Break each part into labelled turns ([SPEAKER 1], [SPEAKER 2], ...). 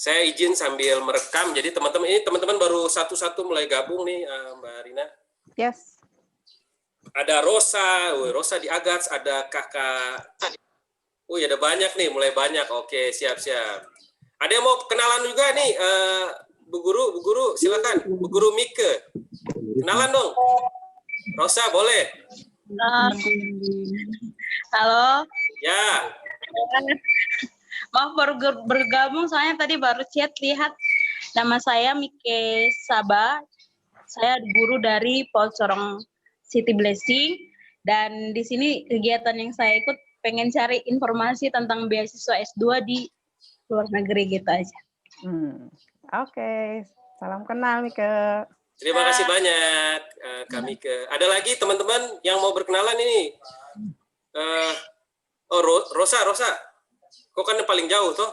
[SPEAKER 1] Saya izin sambil merekam. Jadi teman-teman baru satu-satu mulai gabung nih, Mbak Rina.
[SPEAKER 2] Yes.
[SPEAKER 1] Ada Rosa, Rosa di Agats, ada Kakak. Ada banyak nih, mulai banyak. Oke, siap-siap. Ada yang mau kenalan juga nih, Bu Guru, silakan. Bu Guru Mike, kenalan dong. Rosa, boleh?
[SPEAKER 3] Halo.
[SPEAKER 1] Ya.
[SPEAKER 3] Maaf baru bergabung, soalnya tadi baru chat lihat. Nama saya Mike Saba. Saya guru dari Polcorong City Blessing. Dan di sini kegiatan yang saya ikut pengen cari informasi tentang beasiswa S2 di luar negeri gitu aja.
[SPEAKER 2] Oke. Salam kenal Mike.
[SPEAKER 1] Terima kasih banyak Kak Mike. Ada lagi teman-teman yang mau berkenalan ini? Rosa. Kok kan yang paling jauh toh?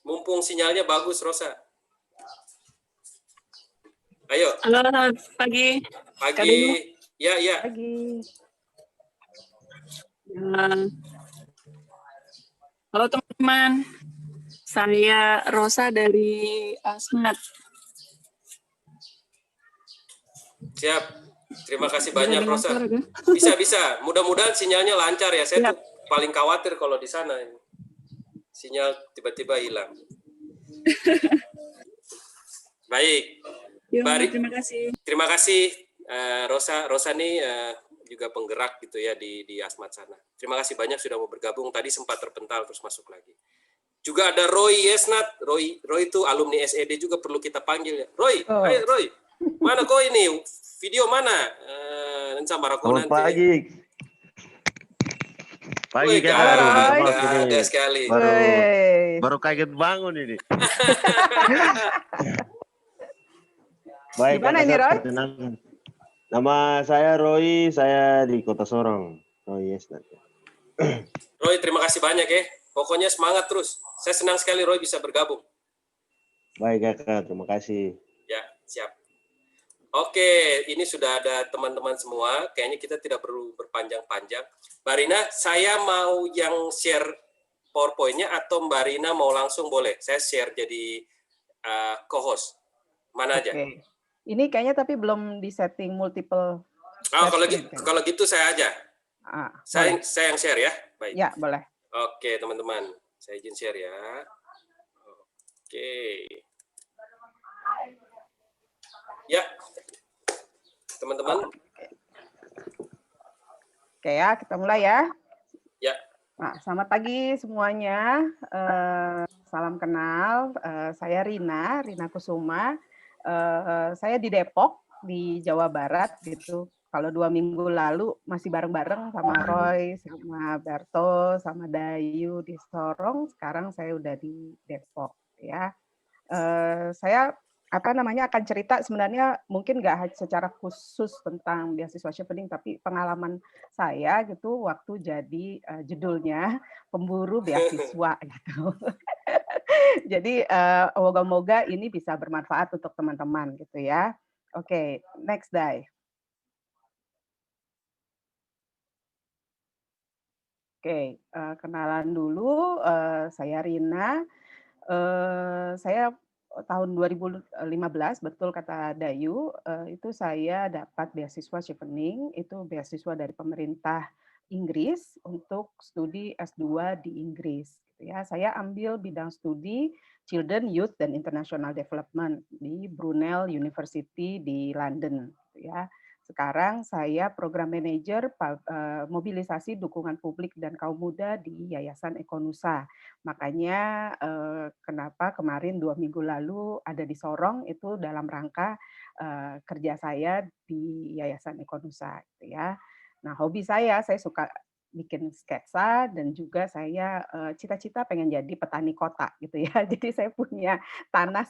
[SPEAKER 1] Mumpung sinyalnya bagus, Rosa. Ayo.
[SPEAKER 4] Halo, selamat pagi.
[SPEAKER 1] Pagi. Ya.
[SPEAKER 2] Pagi.
[SPEAKER 4] Halo teman-teman. Saya Rosa dari Asmat.
[SPEAKER 1] Siap. Terima kasih banyak, Rosa. Bisa. Mudah-mudahan sinyalnya lancar ya. Saya tuh paling khawatir kalau di sana. Sinyal tiba-tiba hilang. Baik.
[SPEAKER 4] Terima kasih.
[SPEAKER 1] Terima kasih, Rosa. Rosa nih juga penggerak gitu ya di Asmat sana. Terima kasih banyak sudah mau bergabung. Tadi sempat terpental terus masuk lagi. Juga ada Roy Yesnat. Roy itu alumni SED juga perlu kita panggil ya. Roy, ayo Roy. Mana kau ini? Video mana? Sama Rako nanti.
[SPEAKER 5] Pagi kan
[SPEAKER 1] ada sekali.
[SPEAKER 5] Baru kaget bangun ini. Baik,
[SPEAKER 2] gimana ini Roy?
[SPEAKER 5] Nama saya Roy, saya di Kota Sorong. Roy Yesnat.
[SPEAKER 1] Roy, terima kasih banyak ya. Pokoknya semangat terus. Saya senang sekali Roy bisa bergabung.
[SPEAKER 5] Baik Kakak, terima kasih.
[SPEAKER 1] Ya, siap. Oke, ini sudah ada teman-teman semua. Kayaknya kita tidak perlu berpanjang-panjang. Mbak Rina, saya mau yang share PowerPoint-nya atau Mbak Rina mau langsung boleh? Saya share jadi co-host. Mana aja?
[SPEAKER 2] Ini kayaknya tapi belum di-setting multiple.
[SPEAKER 1] Kalau gitu saya aja. Saya yang share ya. Baik.
[SPEAKER 2] Ya, boleh.
[SPEAKER 1] Oke, teman-teman. Saya izin share ya. Oke. Ya, teman-teman.
[SPEAKER 2] Oke ya, kita mulai ya.
[SPEAKER 1] Ya.
[SPEAKER 2] Nah, selamat pagi semuanya. Salam kenal. Saya Rina Kusuma. Saya di Depok, di Jawa Barat gitu. Kalau 2 minggu lalu masih bareng-bareng sama Roy, sama Berto, sama Dayu di Sorong. Sekarang saya udah di Depok ya. Saya akan cerita sebenarnya mungkin nggak secara khusus tentang beasiswa Chevening, tapi pengalaman saya gitu waktu jadi judulnya pemburu beasiswa gitu. Jadi moga-moga ini bisa bermanfaat untuk teman-teman gitu ya. Oke, next day. Oke, kenalan dulu. Saya Rina. Saya tahun 2015, betul kata Dayu, itu saya dapat beasiswa Chevening, itu beasiswa dari pemerintah Inggris untuk studi S2 di Inggris. Ya, saya ambil bidang studi Children, Youth, dan International Development di Brunel University di London. Ya. Sekarang saya program manager mobilisasi dukungan publik dan kaum muda di Yayasan Ekonusa. Makanya kenapa kemarin 2 minggu lalu ada di Sorong itu dalam rangka kerja saya di Yayasan Ekonusa. Gitu ya. Nah, hobi saya suka bikin sketsa dan juga saya cita-cita pengen jadi petani kota gitu ya. Jadi saya punya tanah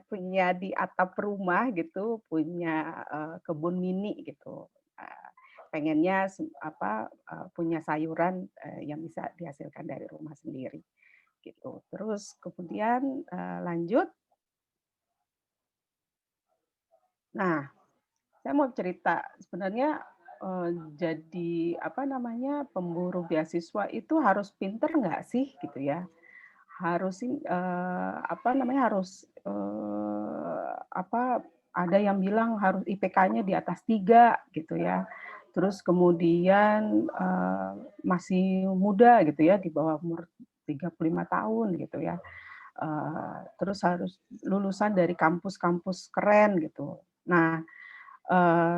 [SPEAKER 2] punya di atap rumah gitu, punya kebun mini gitu. Pengennya punya sayuran yang bisa dihasilkan dari rumah sendiri gitu. Terus kemudian lanjut. Nah, saya mau cerita sebenarnya jadi pemburu beasiswa itu harus pinter nggak sih gitu ya? harus ada yang bilang harus IPK-nya di atas 3 gitu ya. Terus kemudian masih muda gitu ya, di bawah umur 35 tahun gitu ya. Terus harus lulusan dari kampus-kampus keren gitu. Nah,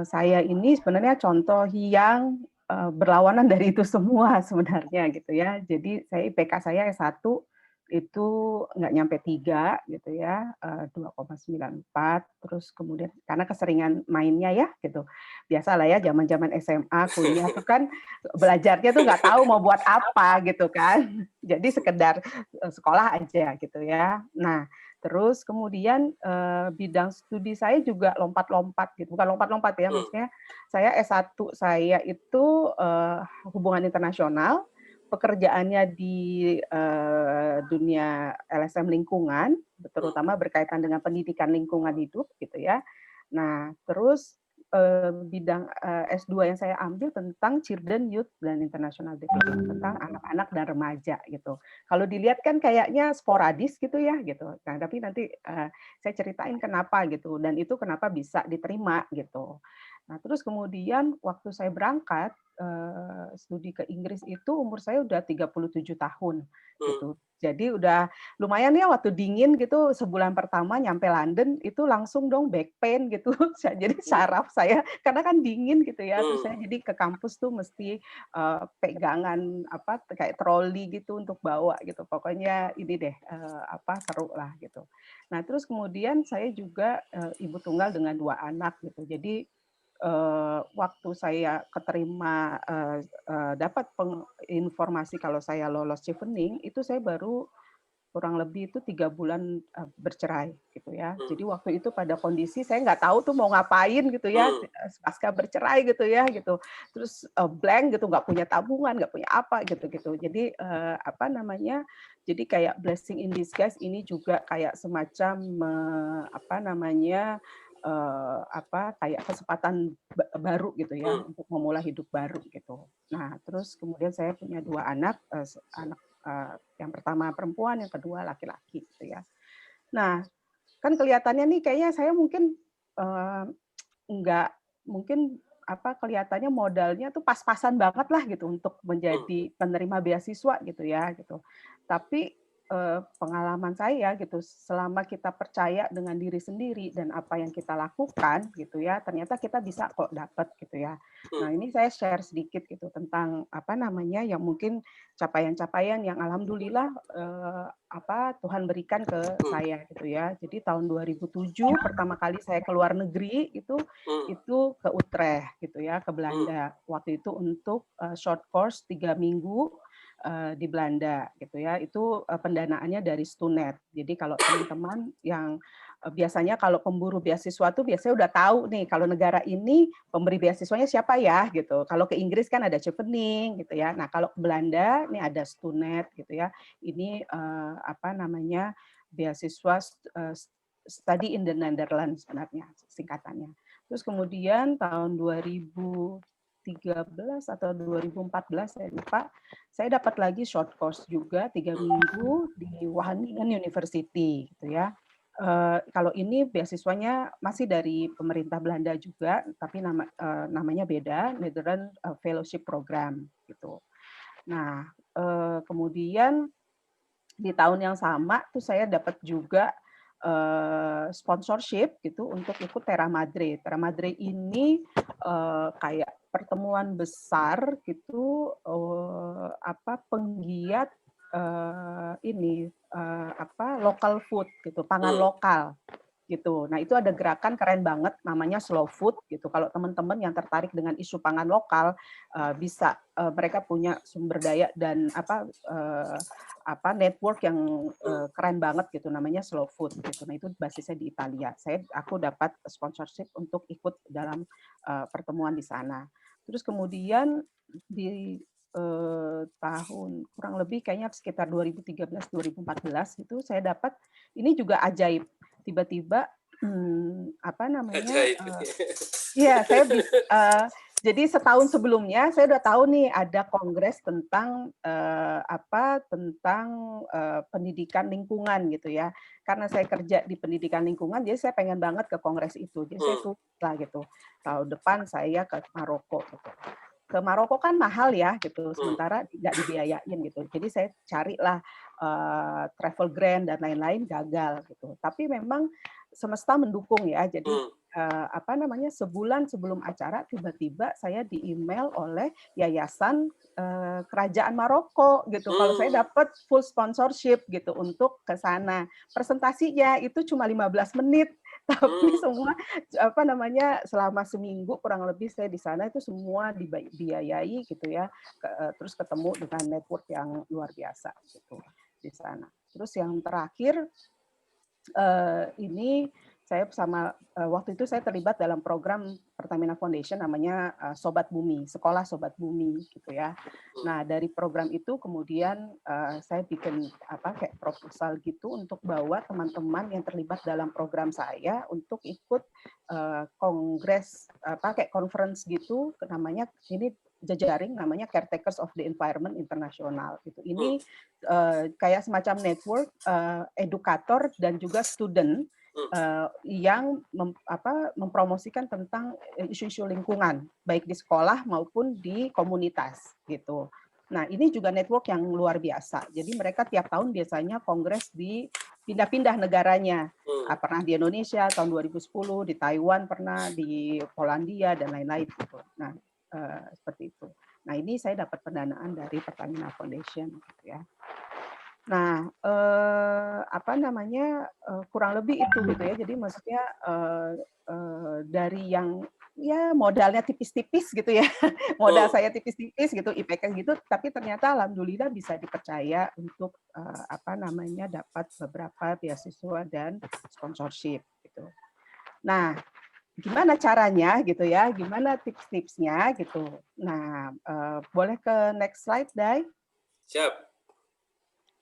[SPEAKER 2] saya ini sebenarnya contoh yang berlawanan dari itu semua sebenarnya gitu ya. Jadi saya IPK saya S1 itu nggak nyampe 3 gitu ya, 2,94. Terus kemudian karena keseringan mainnya ya gitu. Biasalah ya zaman-zaman SMA, kuliah tuh kan belajarnya tuh nggak tahu mau buat apa gitu kan. Jadi sekedar sekolah aja gitu ya. Nah, terus kemudian bidang studi saya juga lompat-lompat gitu. Bukan lompat-lompat ya, maksudnya saya S1 saya itu hubungan internasional, pekerjaannya di dunia LSM lingkungan, terutama berkaitan dengan pendidikan lingkungan hidup gitu ya. Nah, terus bidang S2 yang saya ambil tentang Children, Youth, dan International Development, tentang anak-anak dan remaja gitu. Kalau dilihat kan kayaknya sporadis gitu ya gitu. Nah, tapi nanti saya ceritain kenapa gitu, dan itu kenapa bisa diterima gitu. Nah, terus kemudian waktu saya berangkat studi ke Inggris itu umur saya udah 37 tahun gitu. Jadi udah lumayan ya waktu dingin gitu, sebulan pertama nyampe London itu langsung dong back pain gitu. Jadi saraf saya karena kan dingin gitu ya. Terus saya jadi ke kampus tuh mesti pegangan kayak troli gitu untuk bawa gitu. Pokoknya ini deh seru lah gitu. Nah, terus kemudian saya juga ibu tunggal dengan 2 anak gitu. Jadi waktu saya keterima dapat informasi kalau saya lolos chevening, itu saya baru kurang lebih itu 3 bulan bercerai gitu ya. Jadi waktu itu pada kondisi saya nggak tahu tuh mau ngapain gitu ya, pasca bercerai gitu ya gitu. Terus blank gitu, nggak punya tabungan, nggak punya apa gitu-gitu. Jadi jadi kayak blessing in disguise ini juga kayak semacam kayak kesempatan baru gitu ya untuk memulai hidup baru gitu. Nah, terus kemudian saya punya 2 anak, yang pertama perempuan, yang kedua laki-laki gitu ya. Nah, kan kelihatannya nih kayaknya saya mungkin kelihatannya modalnya tuh pas-pasan banget lah gitu untuk menjadi penerima beasiswa gitu ya gitu. Tapi pengalaman saya gitu, selama kita percaya dengan diri sendiri dan apa yang kita lakukan gitu ya, ternyata kita bisa kok dapat gitu ya. Nah, ini saya share sedikit gitu tentang yang mungkin capaian-capaian yang alhamdulillah Tuhan berikan ke saya gitu ya. Jadi tahun 2007 pertama kali saya keluar negeri itu ke Utrecht gitu ya, ke Belanda. Waktu itu untuk short course 3 minggu di Belanda gitu ya. Itu pendanaannya dari Stunet. Jadi kalau teman-teman yang biasanya kalau pemburu beasiswa tuh biasanya udah tahu nih kalau negara ini pemberi beasiswanya siapa ya gitu. Kalau ke Inggris kan ada Chevening gitu ya. Nah, kalau ke Belanda ini ada Stunet gitu ya. Ini beasiswa study in the Netherlands sebenarnya singkatannya. Terus kemudian tahun 2013 atau 2014 saya lupa, saya dapat lagi short course juga 3 minggu di Wageningen University gitu ya. Kalau ini beasiswanya masih dari pemerintah Belanda juga, tapi namanya beda, Netherlands Fellowship Program gitu. Nah, kemudian di tahun yang sama tuh saya dapat juga sponsorship gitu untuk ikut Terra Madre. Terra Madre ini kayak pertemuan besar gitu penggiat local food gitu, pangan lokal gitu. Nah, itu ada gerakan keren banget namanya Slow Food gitu. Kalau teman-teman yang tertarik dengan isu pangan lokal bisa mereka punya sumber daya dan network yang keren banget gitu namanya Slow Food gitu. Nah, itu basisnya di Italia. Aku dapat sponsorship untuk ikut dalam pertemuan di sana. Terus kemudian di tahun kurang lebih kayaknya sekitar 2013-2014 itu saya dapat ini juga ajaib. Tiba-tiba Jadi setahun sebelumnya saya udah tahu nih ada kongres tentang pendidikan lingkungan gitu ya. Karena saya kerja di pendidikan lingkungan, jadi saya pengen banget ke kongres itu. Jadi saya tulis lah gitu. Tahun depan saya ke Maroko gitu. Ke Maroko kan mahal ya gitu, sementara tidak dibiayain gitu. Jadi saya carilah travel grant dan lain-lain, gagal gitu. Tapi memang semesta mendukung ya. Jadi sebulan sebelum acara tiba-tiba saya di-email oleh yayasan kerajaan Maroko gitu. Kalau saya dapat full sponsorship gitu untuk ke sana. Presentasinya itu cuma 15 menit. Tapi semua selama seminggu kurang lebih saya di sana itu semua dibiayai gitu ya. Terus ketemu dengan network yang luar biasa gitu di sana. Terus yang terakhir ini saya waktu itu saya terlibat dalam program Pertamina Foundation namanya Sobat Bumi, Sekolah Sobat Bumi gitu ya. Nah, dari program itu kemudian saya bikin kayak proposal gitu untuk bawa teman-teman yang terlibat dalam program saya untuk ikut kongres kayak conference gitu, namanya ini jejaring namanya Caretakers of the Environment International gitu. Ini kayak semacam network edukator dan juga student yang mempromosikan tentang isu-isu lingkungan, baik di sekolah maupun di komunitas gitu. Nah, ini juga network yang luar biasa. Jadi mereka tiap tahun biasanya kongres di pindah-pindah negaranya. Pernah di Indonesia tahun 2010, di Taiwan pernah, di Polandia dan lain-lain gitu. Nah, seperti itu. Nah, ini saya dapat pendanaan dari Pertamina Foundation gitu ya. Nah, kurang lebih itu gitu ya. Jadi maksudnya dari yang ya modalnya tipis-tipis gitu ya, modal saya tipis-tipis gitu, IPK gitu, tapi ternyata alhamdulillah bisa dipercaya untuk dapat beberapa beasiswa dan sponsorship gitu. Nah, gimana caranya gitu ya? Gimana tips-tipsnya gitu? Nah, boleh ke next slide, Dai?
[SPEAKER 1] Siap.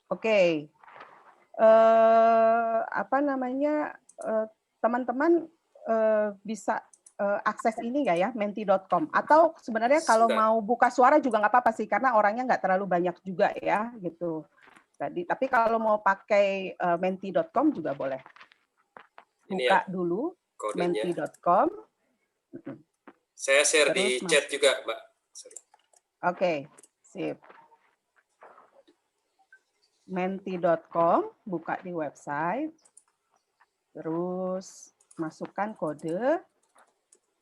[SPEAKER 2] Oke, teman-teman bisa akses ini nggak ya, menti.com? Atau sebenarnya kalau mau buka suara juga nggak apa-apa sih, karena orangnya nggak terlalu banyak juga ya, gitu. Tapi kalau mau pakai menti.com juga boleh. Buka dulu menti.com.
[SPEAKER 1] Saya share di chat juga, Mbak.
[SPEAKER 2] Oke, sip. Menti.com, buka di website, terus masukkan kode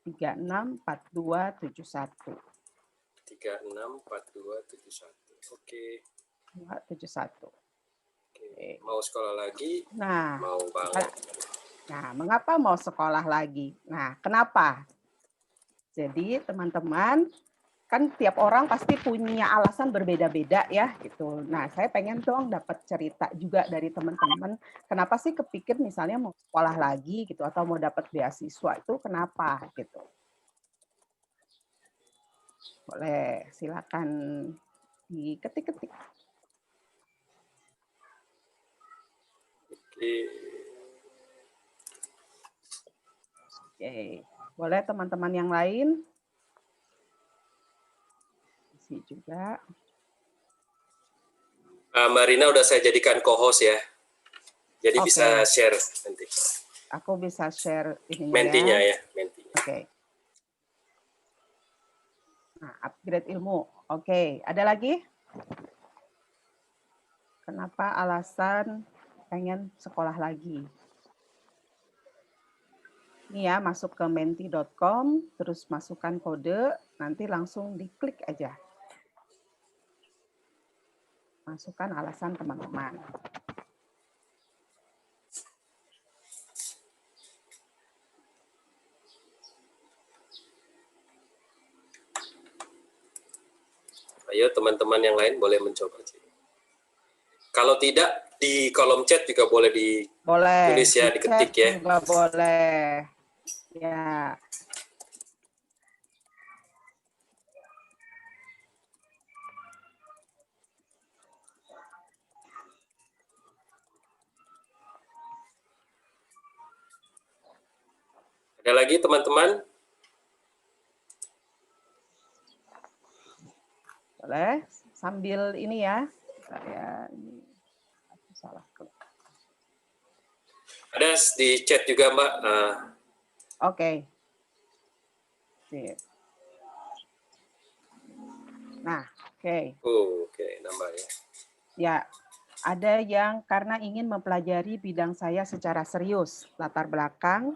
[SPEAKER 2] 364271.
[SPEAKER 1] 364271. Oke.
[SPEAKER 2] 271.
[SPEAKER 1] Oke. Mau sekolah lagi?
[SPEAKER 2] Nah,
[SPEAKER 1] mau banget.
[SPEAKER 2] Nah, mengapa mau sekolah lagi? Nah, kenapa? Jadi, teman-teman, kan tiap orang pasti punya alasan berbeda-beda ya gitu. Nah, saya pengen dong dapat cerita juga dari teman-teman, kenapa sih kepikir misalnya mau sekolah lagi gitu atau mau dapat beasiswa itu kenapa gitu. Boleh, silakan diketik-ketik. Oke, boleh teman-teman yang lain? Juga.
[SPEAKER 1] Mbak Rina udah saya jadikan co-host ya. Jadi bisa share nanti.
[SPEAKER 2] Aku bisa share
[SPEAKER 1] mentinya ya. Mentinya.
[SPEAKER 2] Oke. Nah, upgrade ilmu. Oke, ada lagi? Kenapa alasan pengen sekolah lagi? Ini ya, masuk ke menti.com, terus masukkan kode, nanti langsung diklik aja. Masukkan alasan teman-teman.
[SPEAKER 1] Ayo teman-teman yang lain boleh mencoba. Kalau tidak, di kolom chat juga boleh ditulis ya, diketik ya.
[SPEAKER 2] Juga boleh. Ya.
[SPEAKER 1] Ada lagi teman-teman?
[SPEAKER 2] sambil ini ya, saya ini salah.
[SPEAKER 1] Ada di chat juga, Mbak.
[SPEAKER 2] Oke. Sip. Nah, oke.
[SPEAKER 1] Oke, nambah ya.
[SPEAKER 2] Ya, ada yang karena ingin mempelajari bidang saya secara serius. Latar belakang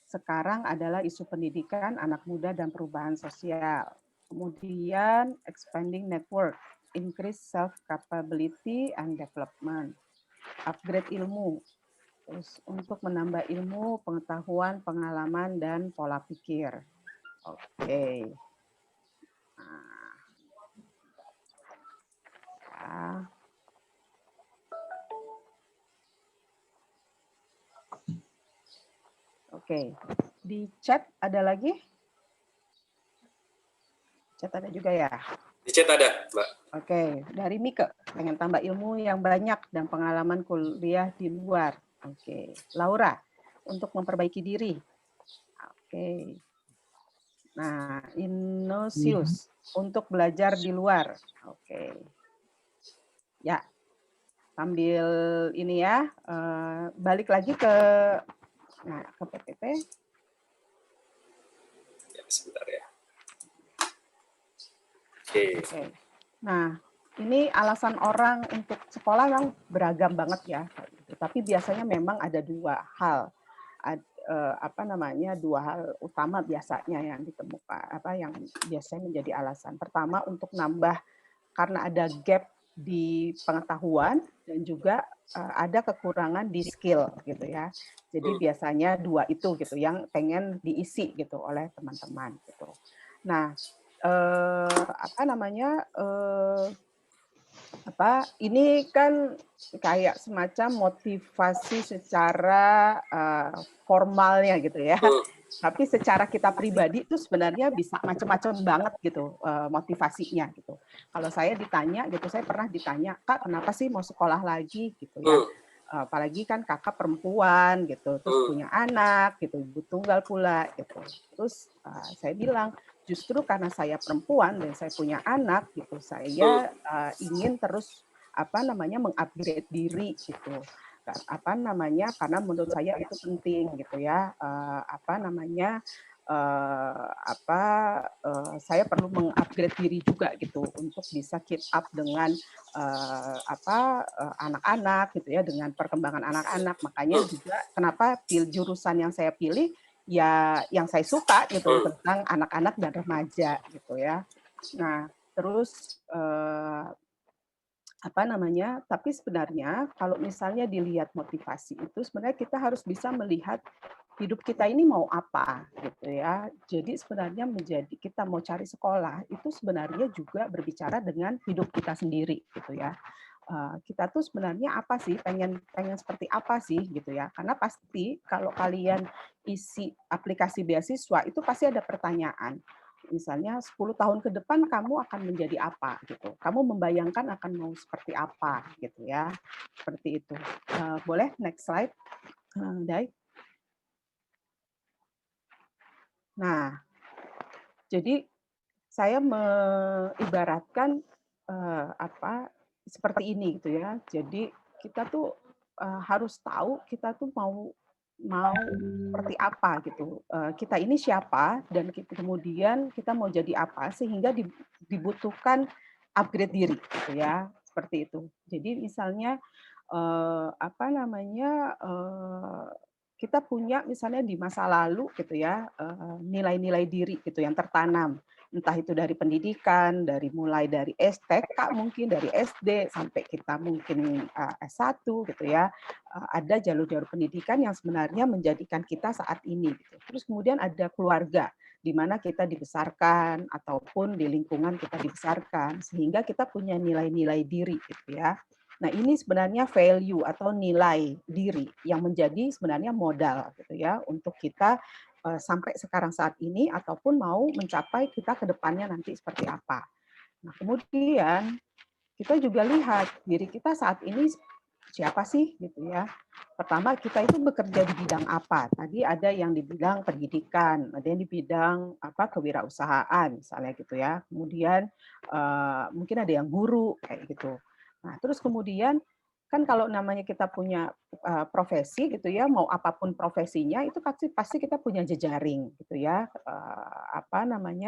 [SPEAKER 2] sekarang adalah isu pendidikan, anak muda, dan perubahan sosial. Kemudian expanding network, increase self-capability and development, upgrade ilmu, terus untuk menambah ilmu, pengetahuan, pengalaman, dan pola pikir. Oke. Nah. Ya. Oke, di chat ada lagi? Chat ada juga ya?
[SPEAKER 1] Di chat ada, Mbak.
[SPEAKER 2] Oke, dari Mike, pengen tambah ilmu yang banyak dan pengalaman kuliah di luar. Oke, Laura, untuk memperbaiki diri. Oke. Nah, Inosius, untuk belajar di luar. Oke. Ya, sambil ini ya, balik lagi ke PPT.
[SPEAKER 1] Ya, sebentar ya. Oke.
[SPEAKER 2] Nah, ini alasan orang untuk sekolah yang beragam banget ya. Tapi biasanya memang ada dua hal. Dua hal utama biasanya yang ditemukan, yang biasanya menjadi alasan. Pertama, untuk nambah karena ada gap di pengetahuan dan juga ada kekurangan di skill gitu ya. Jadi biasanya dua itu gitu yang pengen diisi gitu oleh teman-teman gitu. Nah, ini kan kayak semacam motivasi secara formalnya gitu ya. Tapi secara kita pribadi itu sebenarnya bisa macam-macam banget gitu motivasinya gitu. Kalau saya ditanya gitu, saya pernah ditanya, Kak, kenapa sih mau sekolah lagi gitu ya? Apalagi kan kakak perempuan gitu, terus punya anak gitu, ibu tunggal pula gitu. Terus saya bilang, justru karena saya perempuan dan saya punya anak gitu, saya ingin terus mengupgrade diri gitu. Karena menurut saya itu penting gitu ya. Saya perlu mengupgrade diri juga gitu untuk bisa keep up dengan anak-anak gitu ya, dengan perkembangan anak-anak. Makanya juga kenapa jurusan yang saya pilih ya yang saya suka gitu tentang anak-anak dan remaja gitu ya. Nah, terus tapi sebenarnya kalau misalnya dilihat motivasi itu sebenarnya kita harus bisa melihat hidup kita ini mau apa gitu ya. Jadi sebenarnya kita mau cari sekolah itu sebenarnya juga berbicara dengan hidup kita sendiri gitu ya. Kita tuh sebenarnya apa sih, pengen seperti apa sih gitu ya. Karena pasti kalau kalian isi aplikasi beasiswa itu pasti ada pertanyaan. Misalnya 10 tahun ke depan kamu akan menjadi apa gitu. Kamu membayangkan akan mau seperti apa gitu ya. Seperti itu. Boleh next slide, Dai. Nah, jadi saya mengibaratkan seperti ini gitu ya. Jadi kita tuh harus tahu kita tuh mau seperti apa gitu. Kita ini siapa dan kemudian kita mau jadi apa sehingga dibutuhkan upgrade diri gitu ya. Seperti itu. Jadi misalnya kita punya misalnya di masa lalu gitu ya nilai-nilai diri gitu yang tertanam, entah itu dari pendidikan, mulai dari TK mungkin dari SD sampai kita mungkin S1 gitu ya. Ada jalur-jalur pendidikan yang sebenarnya menjadikan kita saat ini gitu. Terus kemudian ada keluarga di mana kita dibesarkan ataupun di lingkungan kita dibesarkan sehingga kita punya nilai-nilai diri gitu ya. Nah, ini sebenarnya value atau nilai diri yang menjadi sebenarnya modal gitu ya untuk kita sampai sekarang saat ini ataupun mau mencapai kita ke depannya nanti seperti apa. Nah, kemudian kita juga lihat diri kita saat ini siapa sih gitu ya. Pertama kita itu bekerja di bidang apa? Tadi ada yang di bidang pendidikan, ada yang di bidang kewirausahaan misalnya gitu ya. Kemudian mungkin ada yang guru kayak gitu. Nah, terus kemudian kan kalau namanya kita punya profesi gitu ya, mau apapun profesinya itu pasti pasti kita punya jejaring gitu ya.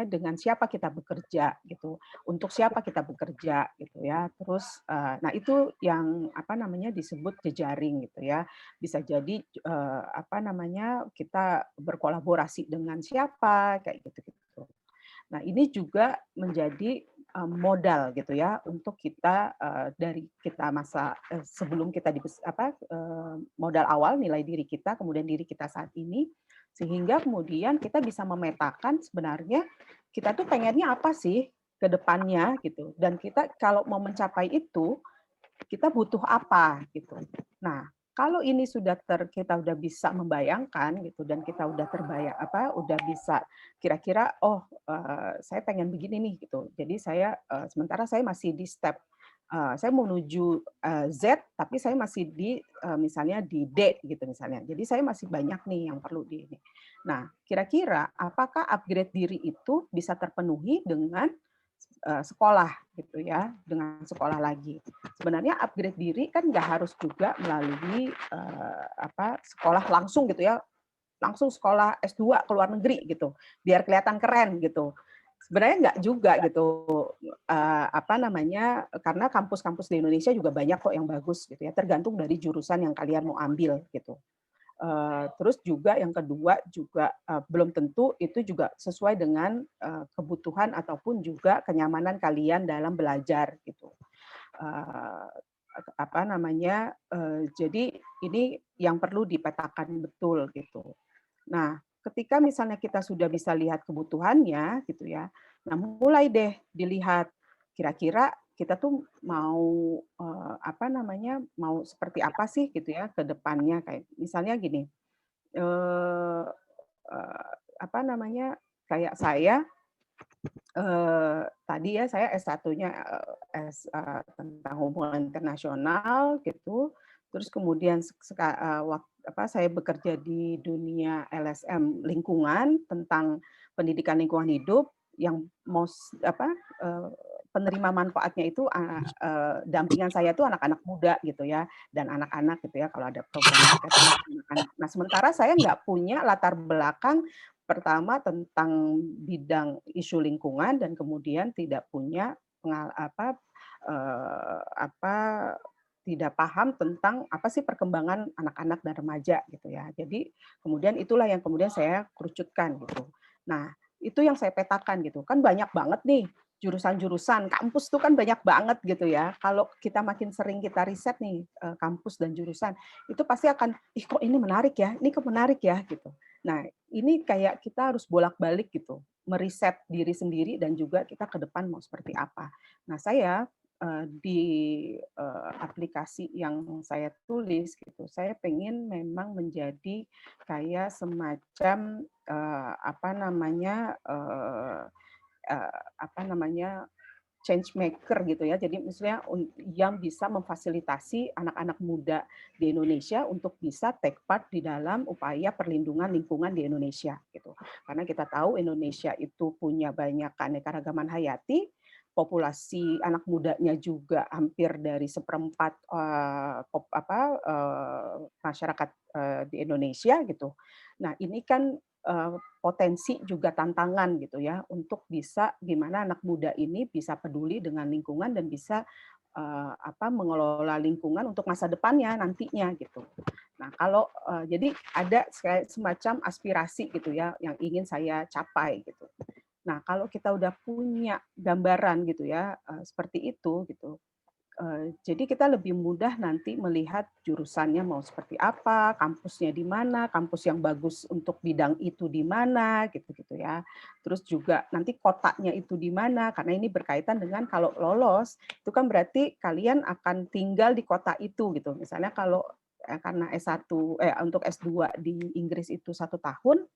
[SPEAKER 2] Dengan siapa kita bekerja gitu, untuk siapa kita bekerja gitu ya. Terus nah itu yang disebut jejaring gitu ya. Bisa jadi kita berkolaborasi dengan siapa kayak gitu-gitu. Nah, ini juga menjadi modal gitu ya untuk kita dari kita masa sebelum kita modal awal nilai diri kita, kemudian diri kita saat ini, sehingga kemudian kita bisa memetakan sebenarnya kita tuh pengennya apa sih ke depannya gitu. Dan kita kalau mau mencapai itu kita butuh apa gitu. Nah, kalau ini kita udah bisa membayangkan gitu dan kita udah udah bisa kira-kira saya pengen begini nih gitu. Jadi sementara saya masih di step saya mau menuju Z tapi saya masih di misalnya di D gitu misalnya. Jadi saya masih banyak nih yang perlu di ini. Nah, kira-kira apakah upgrade diri itu bisa terpenuhi dengan sekolah gitu ya, dengan sekolah lagi. Sebenarnya upgrade diri kan nggak harus juga melalui sekolah langsung gitu ya, langsung sekolah S2 ke luar negeri gitu, biar kelihatan keren gitu. Sebenarnya nggak juga gitu, karena kampus-kampus di Indonesia juga banyak kok yang bagus gitu ya, tergantung dari jurusan yang kalian mau ambil gitu. Terus juga yang kedua juga belum tentu itu juga sesuai dengan kebutuhan ataupun juga kenyamanan kalian dalam belajar gitu. Jadi ini yang perlu dipetakan betul gitu. Nah, ketika misalnya kita sudah bisa lihat kebutuhannya gitu ya, nah mulai deh dilihat kira-kira kita tuh mau mau seperti apa sih gitu ya ke depannya, kayak misalnya gini, eh, kayak saya tadi ya saya S1-nya tentang hubungan internasional gitu. Terus kemudian saya bekerja di dunia LSM lingkungan tentang pendidikan lingkungan hidup yang penerima manfaatnya itu dampingan saya itu anak-anak muda gitu ya, dan anak-anak gitu ya kalau ada program anak-anak. Nah, sementara saya nggak punya latar belakang pertama tentang bidang isu lingkungan dan kemudian tidak punya tidak paham tentang apa sih perkembangan anak-anak dan remaja gitu ya. Jadi kemudian itulah yang kemudian saya kerucutkan gitu. Nah, itu yang saya petakan gitu. Kan banyak banget nih jurusan-jurusan, kampus tuh kan banyak banget gitu ya. Kalau kita makin sering kita riset nih kampus dan jurusan, itu pasti akan, ih kok ini menarik ya, ini kok menarik ya gitu. Nah, ini kayak kita harus bolak-balik gitu, meriset diri sendiri dan juga kita ke depan mau seperti apa. Nah, saya di aplikasi yang saya tulis gitu, saya pengen memang menjadi kayak semacam change maker gitu ya. Jadi misalnya yang bisa memfasilitasi anak-anak muda di Indonesia untuk bisa take part di dalam upaya perlindungan lingkungan di Indonesia gitu. Karena kita tahu Indonesia itu punya banyak keanekaragaman hayati, populasi anak mudanya juga hampir dari seperempat masyarakat di Indonesia gitu. Nah, ini kan potensi juga tantangan gitu ya untuk bisa gimana anak muda ini bisa peduli dengan lingkungan dan bisa mengelola lingkungan untuk masa depannya nantinya gitu. Nah, kalau jadi ada semacam aspirasi gitu ya yang ingin saya capai gitu. Nah, kalau kita udah punya gambaran gitu ya seperti itu gitu. Jadi kita lebih mudah nanti melihat jurusannya mau seperti apa, kampusnya di mana, kampus yang bagus untuk bidang itu di mana, gitu-gitu ya. Terus juga nanti kotanya itu di mana, karena ini berkaitan dengan kalau lolos, itu kan berarti kalian akan tinggal di kota itu gitu. Misalnya kalau karena S1 untuk S2 di Inggris itu 1 tahun,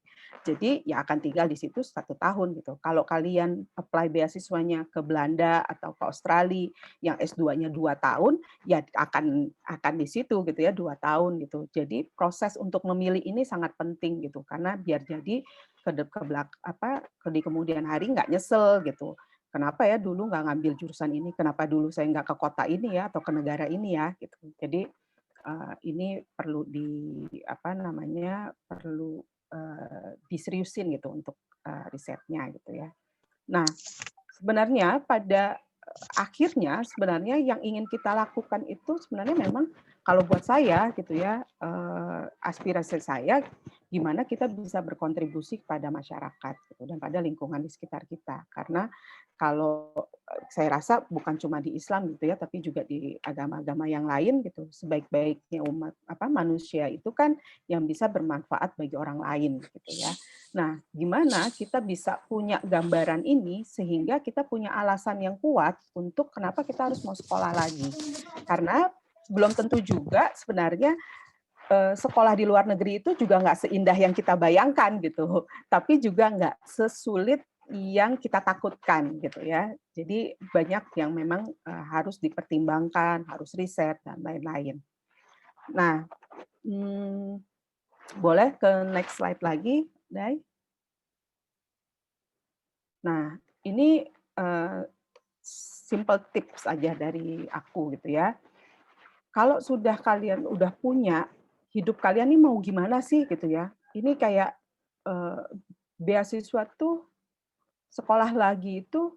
[SPEAKER 2] jadi ya akan tinggal di situ 1 tahun gitu. Kalau kalian apply beasiswanya ke Belanda atau ke Australia yang S2-nya 2 tahun, ya akan di situ gitu ya 2 tahun gitu. Jadi proses untuk memilih ini sangat penting gitu, karena biar jadi di kemudian hari nggak nyesel gitu. Kenapa ya dulu nggak ngambil jurusan ini? Kenapa dulu saya nggak ke kota ini ya atau ke negara ini ya? Gitu. Jadi ini perlu perlu diseriusin gitu untuk risetnya gitu ya. Nah, sebenarnya pada akhirnya sebenarnya yang ingin kita lakukan itu sebenarnya memang kalau buat saya gitu ya, aspirasi saya gimana kita bisa berkontribusi kepada masyarakat gitu, dan pada lingkungan di sekitar kita. Karena kalau saya rasa bukan cuma di Islam gitu ya, tapi juga di agama-agama yang lain gitu, sebaik-baiknya manusia itu kan yang bisa bermanfaat bagi orang lain gitu ya. Nah, gimana kita bisa punya gambaran ini sehingga kita punya alasan yang kuat untuk kenapa kita harus mau sekolah lagi. Karena belum tentu juga sebenarnya sekolah di luar negeri itu juga nggak seindah yang kita bayangkan gitu, tapi juga nggak sesulit yang kita takutkan gitu ya. Jadi banyak yang memang harus dipertimbangkan, harus riset dan lain-lain. Nah, boleh ke next slide lagi, Day? Nah, ini simple tips aja dari aku gitu ya. Kalau sudah kalian udah punya, hidup kalian ini mau gimana sih gitu ya. Ini kayak beasiswa tuh, sekolah lagi itu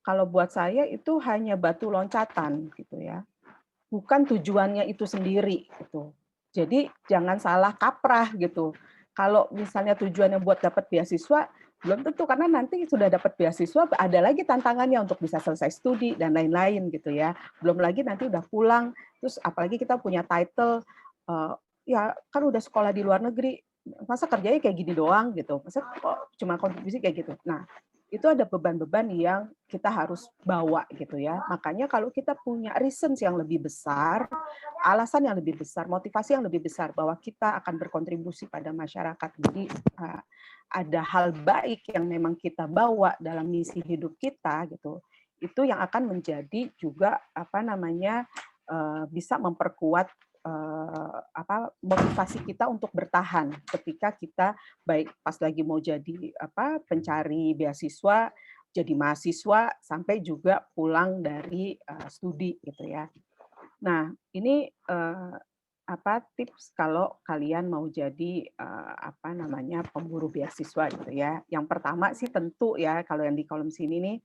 [SPEAKER 2] kalau buat saya itu hanya batu loncatan gitu ya. Bukan tujuannya itu sendiri gitu. Jadi jangan salah kaprah gitu. Kalau misalnya tujuannya buat dapat beasiswa, belum tentu, karena nanti sudah dapat beasiswa ada lagi tantangannya untuk bisa selesai studi dan lain-lain gitu ya. Belum lagi nanti udah pulang, terus apalagi kita punya title ya kan udah sekolah di luar negeri, masa kerjanya kayak gini doang gitu. Masa cuma kontribusi kayak gitu. Nah, itu ada beban-beban yang kita harus bawa gitu ya. Makanya kalau kita punya reasons yang lebih besar, alasan yang lebih besar, motivasi yang lebih besar bahwa kita akan berkontribusi pada masyarakat. Jadi ada hal baik yang memang kita bawa dalam misi hidup kita gitu. Itu yang akan menjadi juga bisa memperkuat motivasi kita untuk bertahan ketika kita baik pas lagi mau jadi pencari beasiswa, jadi mahasiswa, sampai juga pulang dari studi gitu ya. Nah, ini tips kalau kalian mau jadi pemburu beasiswa gitu ya. Yang pertama sih tentu ya, kalau yang di kolom sini nih,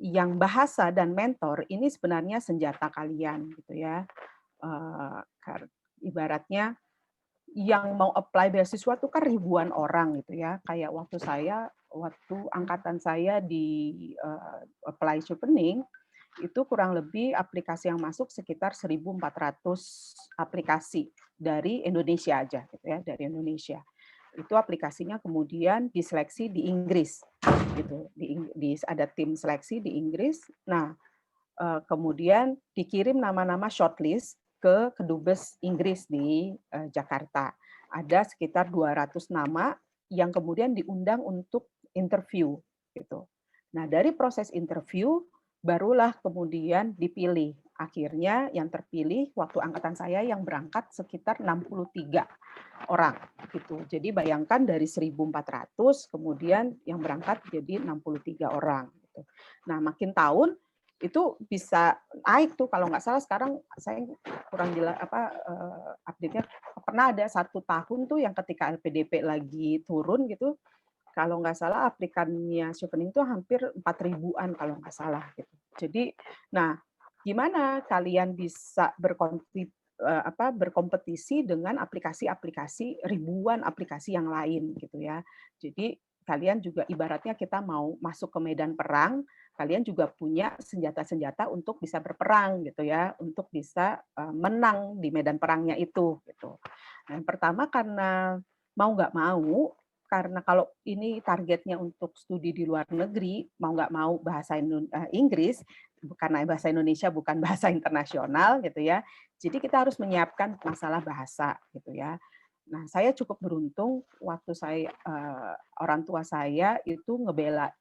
[SPEAKER 2] yang bahasa dan mentor ini sebenarnya senjata kalian gitu ya. Ibaratnya yang mau apply beasiswa itu kan ribuan orang gitu ya. Kayak waktu angkatan saya di apply chevening, itu kurang lebih aplikasi yang masuk sekitar 1.400 aplikasi dari Indonesia aja gitu ya, dari Indonesia. Itu aplikasinya kemudian diseleksi di Inggris gitu. Ada tim seleksi di Inggris. Nah, kemudian dikirim nama-nama shortlist ke Kedubes Inggris di Jakarta. Ada sekitar 200 nama yang kemudian diundang untuk interview gitu. Nah, dari proses interview barulah kemudian dipilih. Akhirnya yang terpilih waktu angkatan saya yang berangkat sekitar 63 orang gitu. Jadi bayangkan dari 1.400 kemudian yang berangkat jadi 63 orang gitu. Nah, makin tahun itu bisa naik tuh, kalau nggak salah sekarang saya kurang jelas update-nya, pernah ada 1 tahun tuh yang ketika LPDP lagi turun gitu, kalau nggak salah aplikannya chevening itu hampir 4.000-an kalau nggak salah gitu. Jadi, nah gimana kalian bisa berkompetisi dengan aplikasi-aplikasi, ribuan aplikasi yang lain gitu ya. Jadi kalian juga ibaratnya kita mau masuk ke medan perang, kalian juga punya senjata-senjata untuk bisa berperang gitu ya, untuk bisa menang di medan perangnya itu gitu. Nah, yang pertama karena mau nggak mau, karena kalau ini targetnya untuk studi di luar negeri, mau nggak mau bahasa Inggris, karena bahasa Indonesia bukan bahasa internasional gitu ya. Jadi kita harus menyiapkan masalah bahasa gitu ya. Nah, saya cukup beruntung waktu saya orang tua saya itu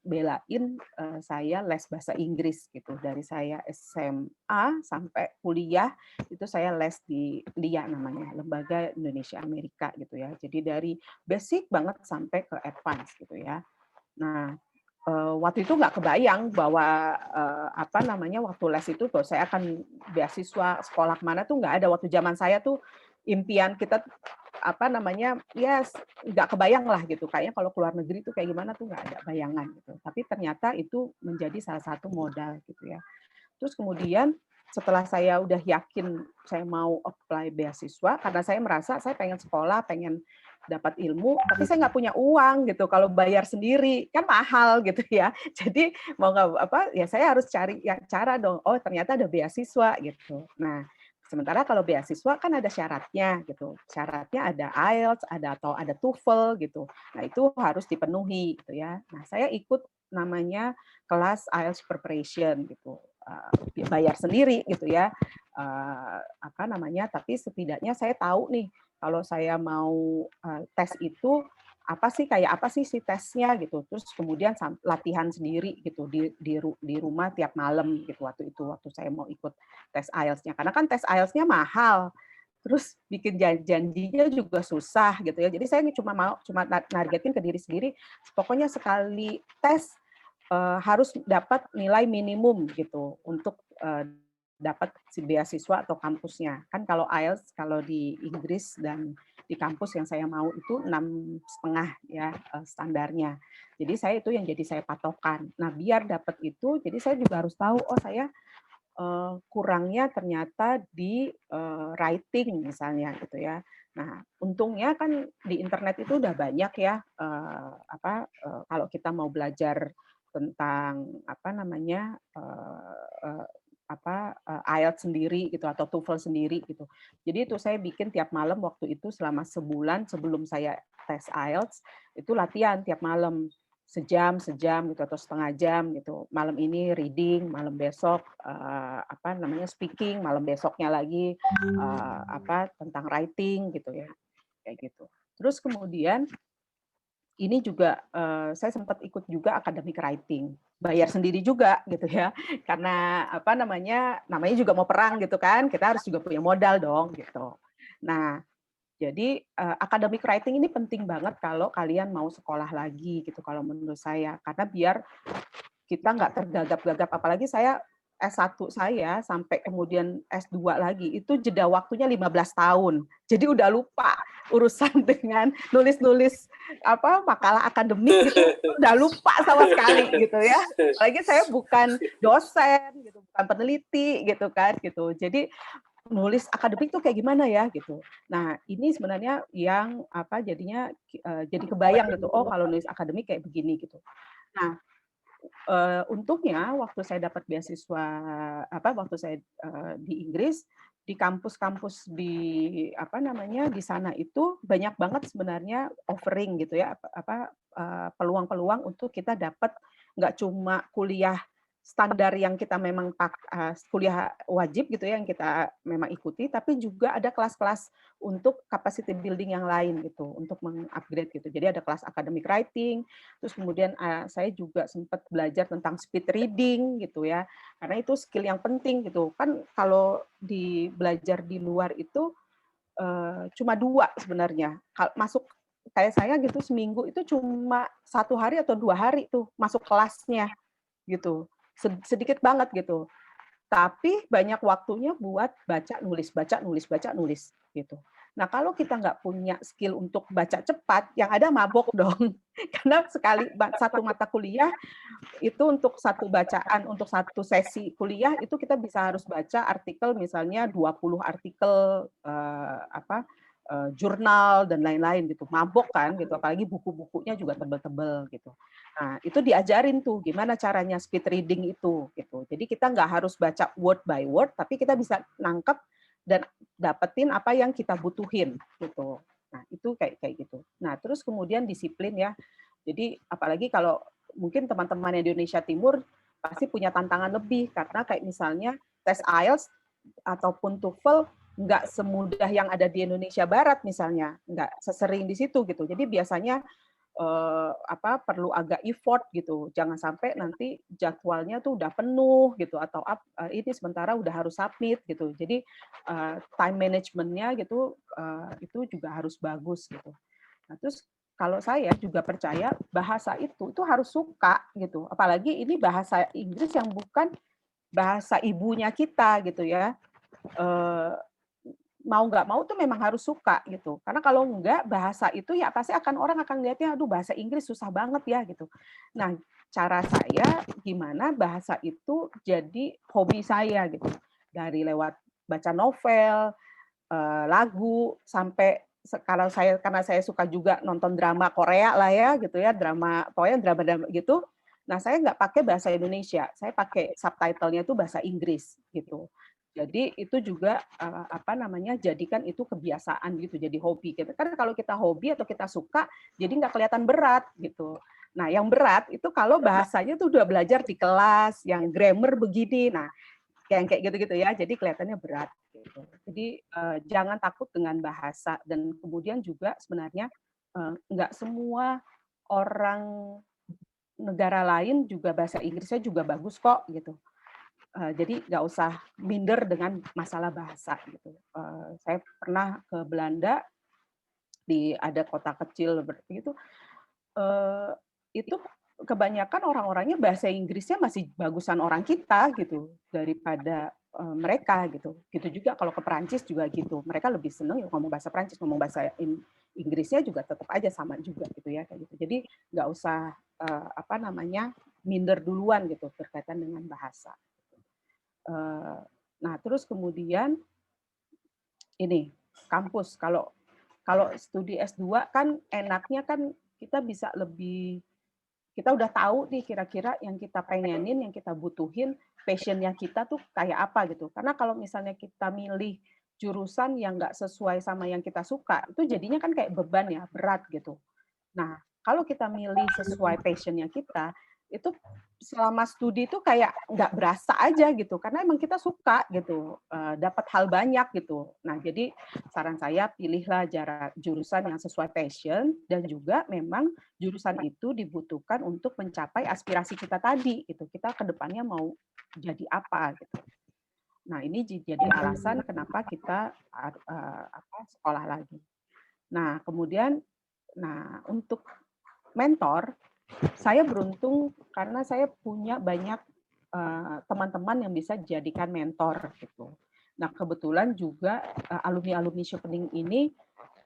[SPEAKER 2] belain saya les bahasa Inggris gitu. Dari saya SMA sampai kuliah itu saya les di LIA namanya, Lembaga Indonesia Amerika gitu ya. Jadi dari basic banget sampai ke advance gitu ya. Nah, waktu itu nggak kebayang bahwa waktu les itu bahwa saya akan beasiswa sekolah kemana tuh nggak ada. Waktu zaman saya tuh impian kita ya nggak kebayang lah gitu, kayaknya kalau keluar negeri itu kayak gimana tuh nggak ada bayangan gitu, tapi ternyata itu menjadi salah satu modal gitu ya. Terus kemudian setelah saya udah yakin saya mau apply beasiswa, karena saya merasa saya pengen sekolah, pengen dapat ilmu, tapi saya nggak punya uang gitu, kalau bayar sendiri kan mahal gitu ya. Jadi mau nggak ya saya harus cari cara dong. Oh ternyata ada beasiswa gitu. Nah sementara kalau beasiswa kan ada syaratnya gitu. Syaratnya ada IELTS, ada TOEFL gitu. Nah, itu harus dipenuhi gitu ya. Nah, saya ikut namanya kelas IELTS preparation gitu. Bayar sendiri gitu ya. Tapi setidaknya saya tahu nih kalau saya mau tes itu kayak apa sih si tesnya gitu. Terus kemudian latihan sendiri gitu di rumah tiap malam gitu waktu saya mau ikut tes IELTS-nya. Karena kan tes IELTS-nya mahal. Terus bikin janjinya juga susah gitu ya. Jadi saya cuma nargetin ke diri sendiri, pokoknya sekali tes harus dapat nilai minimum gitu untuk dapat si beasiswa atau kampusnya. Kan kalau IELTS kalau di Inggris dan di kampus yang saya mau itu 6,5 ya standarnya. Jadi saya itu yang jadi saya patokan. Nah, biar dapat itu jadi saya juga harus tahu saya kurangnya ternyata di writing misalnya gitu ya. Nah, untungnya kan di internet itu udah banyak ya kalau kita mau belajar tentang IELTS sendiri gitu atau TOEFL sendiri gitu. Jadi itu saya bikin tiap malam waktu itu selama sebulan sebelum saya tes IELTS itu latihan tiap malam sejam gitu atau setengah jam gitu. Malam ini reading, malam besok speaking, malam besoknya lagi tentang writing gitu ya. Kayak gitu. Terus kemudian ini juga saya sempat ikut juga academic writing, bayar sendiri juga gitu ya, karena namanya juga mau perang gitu kan, kita harus juga punya modal dong gitu. Nah, jadi academic writing ini penting banget kalau kalian mau sekolah lagi gitu kalau menurut saya, karena biar kita nggak tergagap-gagap, apalagi saya S1 saya sampai kemudian S2 lagi, itu jeda waktunya 15 tahun. Jadi udah lupa urusan dengan nulis-nulis makalah akademik gitu, udah lupa sama sekali gitu ya. Apalagi saya bukan dosen gitu, bukan peneliti gitu kan gitu. Jadi nulis akademik itu kayak gimana ya gitu. Nah, ini sebenarnya yang jadinya jadi kebayang gitu. Oh, kalau nulis akademik kayak begini gitu. Nah, untungnya waktu saya dapat beasiswa waktu saya di Inggris di kampus-kampus di di sana itu banyak banget sebenarnya offering gitu ya peluang-peluang untuk kita dapat nggak cuma kuliah standar yang kita memang kuliah wajib gitu ya yang kita memang ikuti, tapi juga ada kelas-kelas untuk capacity building yang lain gitu untuk mengupgrade gitu. Jadi ada kelas academic writing, terus kemudian saya juga sempat belajar tentang speed reading gitu ya, karena itu skill yang penting gitu kan. Kalau belajar di luar itu cuma 2 sebenarnya. Masuk kayak saya gitu seminggu itu cuma 1 hari atau 2 hari tuh masuk kelasnya gitu. Sedikit banget gitu. Tapi banyak waktunya buat baca, nulis gitu. Nah, kalau kita nggak punya skill untuk baca cepat, yang ada mabok dong. Karena sekali satu mata kuliah itu untuk satu bacaan, untuk satu sesi kuliah itu kita bisa harus baca artikel misalnya 20 artikel jurnal dan lain-lain gitu. Mabok kan gitu, apalagi buku-bukunya juga tebel-tebel gitu. Nah, itu diajarin tuh gimana caranya speed reading itu gitu. Jadi kita nggak harus baca word by word, tapi kita bisa nangkep dan dapetin apa yang kita butuhin gitu. Nah, itu kayak gitu. Nah, terus kemudian disiplin ya. Jadi apalagi kalau mungkin teman-teman di Indonesia Timur pasti punya tantangan lebih, karena kayak misalnya tes IELTS ataupun TOEFL nggak semudah yang ada di Indonesia Barat misalnya, nggak sesering di situ gitu. Jadi biasanya perlu agak effort gitu. Jangan sampai nanti jadwalnya tuh udah penuh gitu, atau ini sementara udah harus submit gitu. Jadi time management-nya gitu itu juga harus bagus gitu. Nah, terus kalau saya juga percaya bahasa itu harus suka gitu. Apalagi ini bahasa Inggris yang bukan bahasa ibunya kita gitu ya. Mau nggak mau tuh memang harus suka gitu. Karena kalau enggak, bahasa itu ya pasti orang akan lihatnya, aduh bahasa Inggris susah banget ya gitu. Nah, cara saya gimana bahasa itu jadi hobi saya gitu. Dari lewat baca novel, lagu, sampai karena saya suka juga nonton drama Korea lah ya gitu ya, pokoknya drama gitu. Nah, saya nggak pakai bahasa Indonesia, saya pakai subtitle-nya itu bahasa Inggris gitu. Jadi itu juga jadikan itu kebiasaan gitu, jadi hobi gitu. Karena kalau kita hobi atau kita suka, jadi nggak kelihatan berat gitu. Nah, yang berat itu kalau bahasanya tuh udah belajar di kelas, yang grammar begini, nah kayak gitu-gitu ya, jadi kelihatannya berat. Gitu. Jadi jangan takut dengan bahasa, dan kemudian juga sebenarnya nggak semua orang negara lain juga bahasa Inggrisnya juga bagus kok gitu. Jadi nggak usah minder dengan masalah bahasa gitu. Saya pernah ke Belanda, ada kota kecil seperti itu kebanyakan orang-orangnya bahasa Inggrisnya masih bagusan orang kita gitu daripada mereka gitu. Gitu juga kalau ke Perancis juga gitu. Mereka lebih seneng ngomong bahasa Perancis, ngomong bahasa Inggrisnya juga tetap aja sama juga gitu ya kayak gitu. Jadi nggak usah minder duluan gitu berkaitan dengan bahasa. Nah, terus kemudian ini kampus, kalau studi S2 kan enaknya kan kita bisa lebih, kita udah tahu nih kira-kira yang kita pengenin, yang kita butuhin, passion-nya kita tuh kayak apa gitu. Karena kalau misalnya kita milih jurusan yang nggak sesuai sama yang kita suka, itu jadinya kan kayak beban ya, berat gitu. Nah, kalau kita milih sesuai passion-nya kita, itu selama studi itu kayak nggak berasa aja gitu, karena emang kita suka gitu, dapat hal banyak gitu. Nah, jadi saran saya pilihlah jurusan yang sesuai passion, dan juga memang jurusan itu dibutuhkan untuk mencapai aspirasi kita tadi gitu. Kita ke depannya mau jadi apa gitu. Nah, ini jadi alasan kenapa kita sekolah lagi. Nah, kemudian untuk mentor, saya beruntung karena saya punya banyak teman-teman yang bisa dijadikan mentor gitu. Nah, kebetulan juga alumni-alumni Chevening ini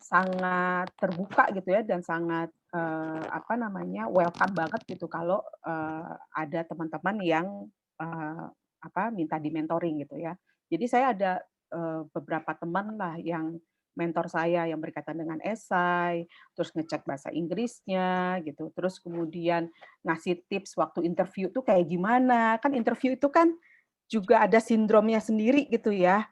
[SPEAKER 2] sangat terbuka gitu ya, dan sangat welcome banget gitu kalau ada teman-teman yang minta di mentoring gitu ya. Jadi saya ada beberapa teman lah yang mentor saya yang berkaitan dengan esai, terus ngecek bahasa Inggrisnya gitu, terus kemudian ngasih tips waktu interview tuh kayak gimana. Kan interview itu kan juga ada sindromnya sendiri gitu ya.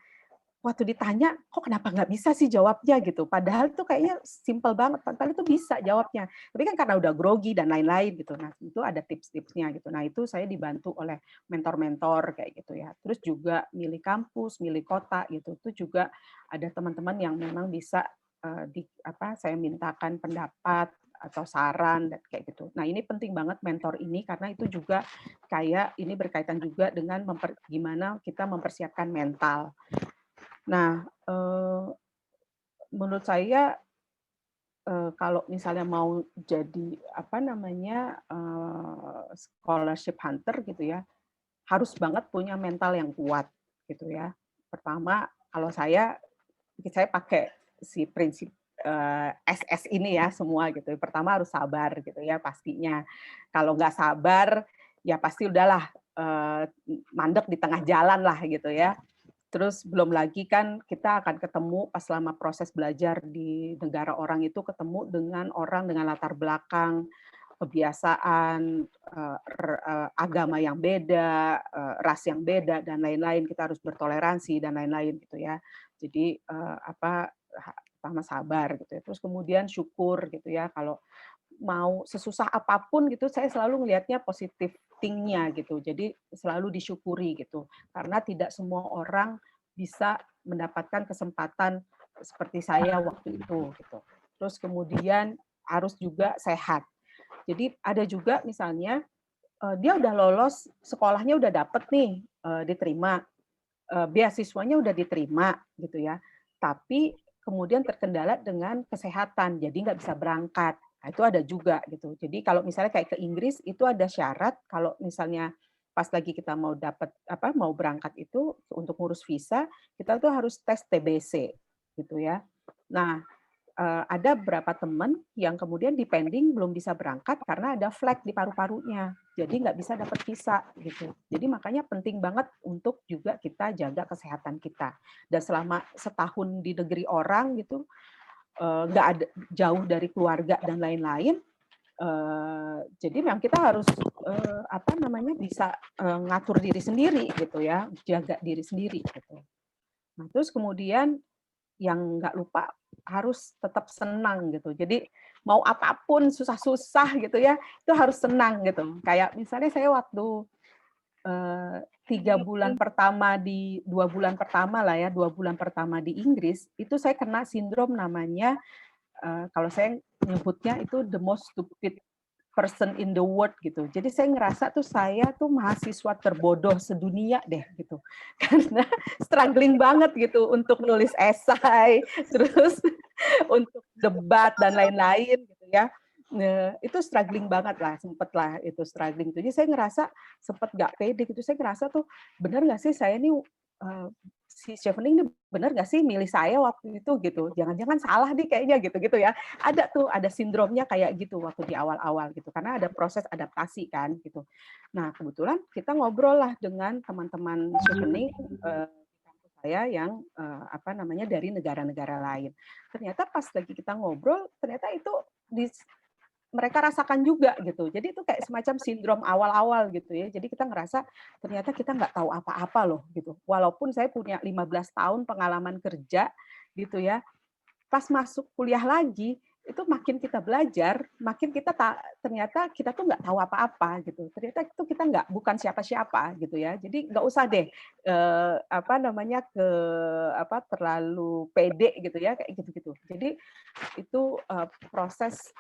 [SPEAKER 2] Waktu ditanya, kok kenapa nggak bisa sih jawabnya gitu. Padahal itu kayaknya simple banget, padahal itu bisa jawabnya. Tapi kan karena udah grogi dan lain-lain gitu. Nah, itu ada tips-tipsnya gitu. Nah, itu saya dibantu oleh mentor-mentor kayak gitu ya. Terus juga milih kampus, milih kota gitu. Itu juga ada teman-teman yang memang bisa saya mintakan pendapat atau saran dan kayak gitu. Nah, ini penting banget mentor ini, karena itu juga kayak ini berkaitan juga dengan gimana kita mempersiapkan mental. Nah, menurut saya kalau misalnya mau jadi scholarship hunter gitu ya, harus banget punya mental yang kuat gitu ya. Pertama, kalau saya pakai si prinsip SS ini ya semua gitu. Pertama harus sabar gitu ya pastinya. Kalau nggak sabar ya pasti udahlah mandek di tengah jalan lah gitu ya. Terus belum lagi kan kita akan ketemu pas selama proses belajar di negara orang itu, ketemu dengan orang dengan latar belakang, kebiasaan, agama yang beda, ras yang beda, dan lain-lain. Kita harus bertoleransi dan lain-lain gitu ya. Jadi pertama sabar gitu ya. Terus kemudian syukur gitu ya, kalau mau sesusah apapun gitu, saya selalu melihatnya positif thing-nya gitu. Jadi selalu disyukuri gitu. Karena tidak semua orang bisa mendapatkan kesempatan seperti saya waktu itu gitu. Terus kemudian harus juga sehat. Jadi ada juga misalnya dia udah lolos, sekolahnya udah dapet nih, diterima, beasiswanya udah diterima gitu ya. Tapi kemudian terkendala dengan kesehatan, jadi nggak bisa berangkat. Nah, itu ada juga gitu. Jadi kalau misalnya kayak ke Inggris itu ada syarat kalau misalnya pas lagi kita mau dapat mau berangkat itu untuk ngurus visa, kita tuh harus tes TBC gitu ya. Nah, ada beberapa teman yang kemudian depending belum bisa berangkat karena ada flek di paru-parunya, jadi nggak bisa dapat visa gitu. Jadi makanya penting banget untuk juga kita jaga kesehatan kita. Dan selama setahun di negeri orang gitu, nggak ada jauh dari keluarga dan lain-lain. Jadi memang kita harus bisa ngatur diri sendiri gitu ya, jaga diri sendiri gitu. Nah, terus kemudian yang nggak lupa harus tetap senang gitu. Jadi mau apapun susah-susah gitu ya, itu harus senang gitu. Kayak misalnya saya waktu 2 bulan pertama lah ya, 2 bulan pertama di Inggris, itu saya kena sindrom namanya, kalau saya nyebutnya itu the most stupid person in the world gitu. Jadi saya ngerasa tuh saya tuh mahasiswa terbodoh sedunia deh gitu. Karena struggling banget gitu untuk nulis esai, terus untuk debat dan lain-lain gitu ya. Nah, itu struggling banget lah, sempet lah itu struggling. Jadi saya ngerasa sempet nggak pede gitu. Saya ngerasa tuh benar nggak sih saya nih si Chevening ini benar nggak sih milih saya waktu itu gitu? Jangan-jangan salah nih kayaknya gitu-gitu ya. Ada sindromnya kayak gitu waktu di awal-awal gitu karena ada proses adaptasi kan gitu. Nah, kebetulan kita ngobrol lah dengan teman-teman Chevening saya yang dari negara-negara lain. Ternyata pas lagi kita ngobrol, ternyata itu mereka rasakan juga gitu. Jadi itu kayak semacam sindrom awal-awal gitu ya. Jadi kita ngerasa ternyata kita nggak tahu apa-apa loh gitu. Walaupun saya punya 15 tahun pengalaman kerja gitu ya. Pas masuk kuliah lagi, itu makin kita belajar, makin kita ternyata kita tuh nggak tahu apa-apa gitu. Ternyata itu kita bukan siapa-siapa gitu ya. Jadi nggak usah deh terlalu pede gitu ya kayak gitu-gitu. Jadi itu proses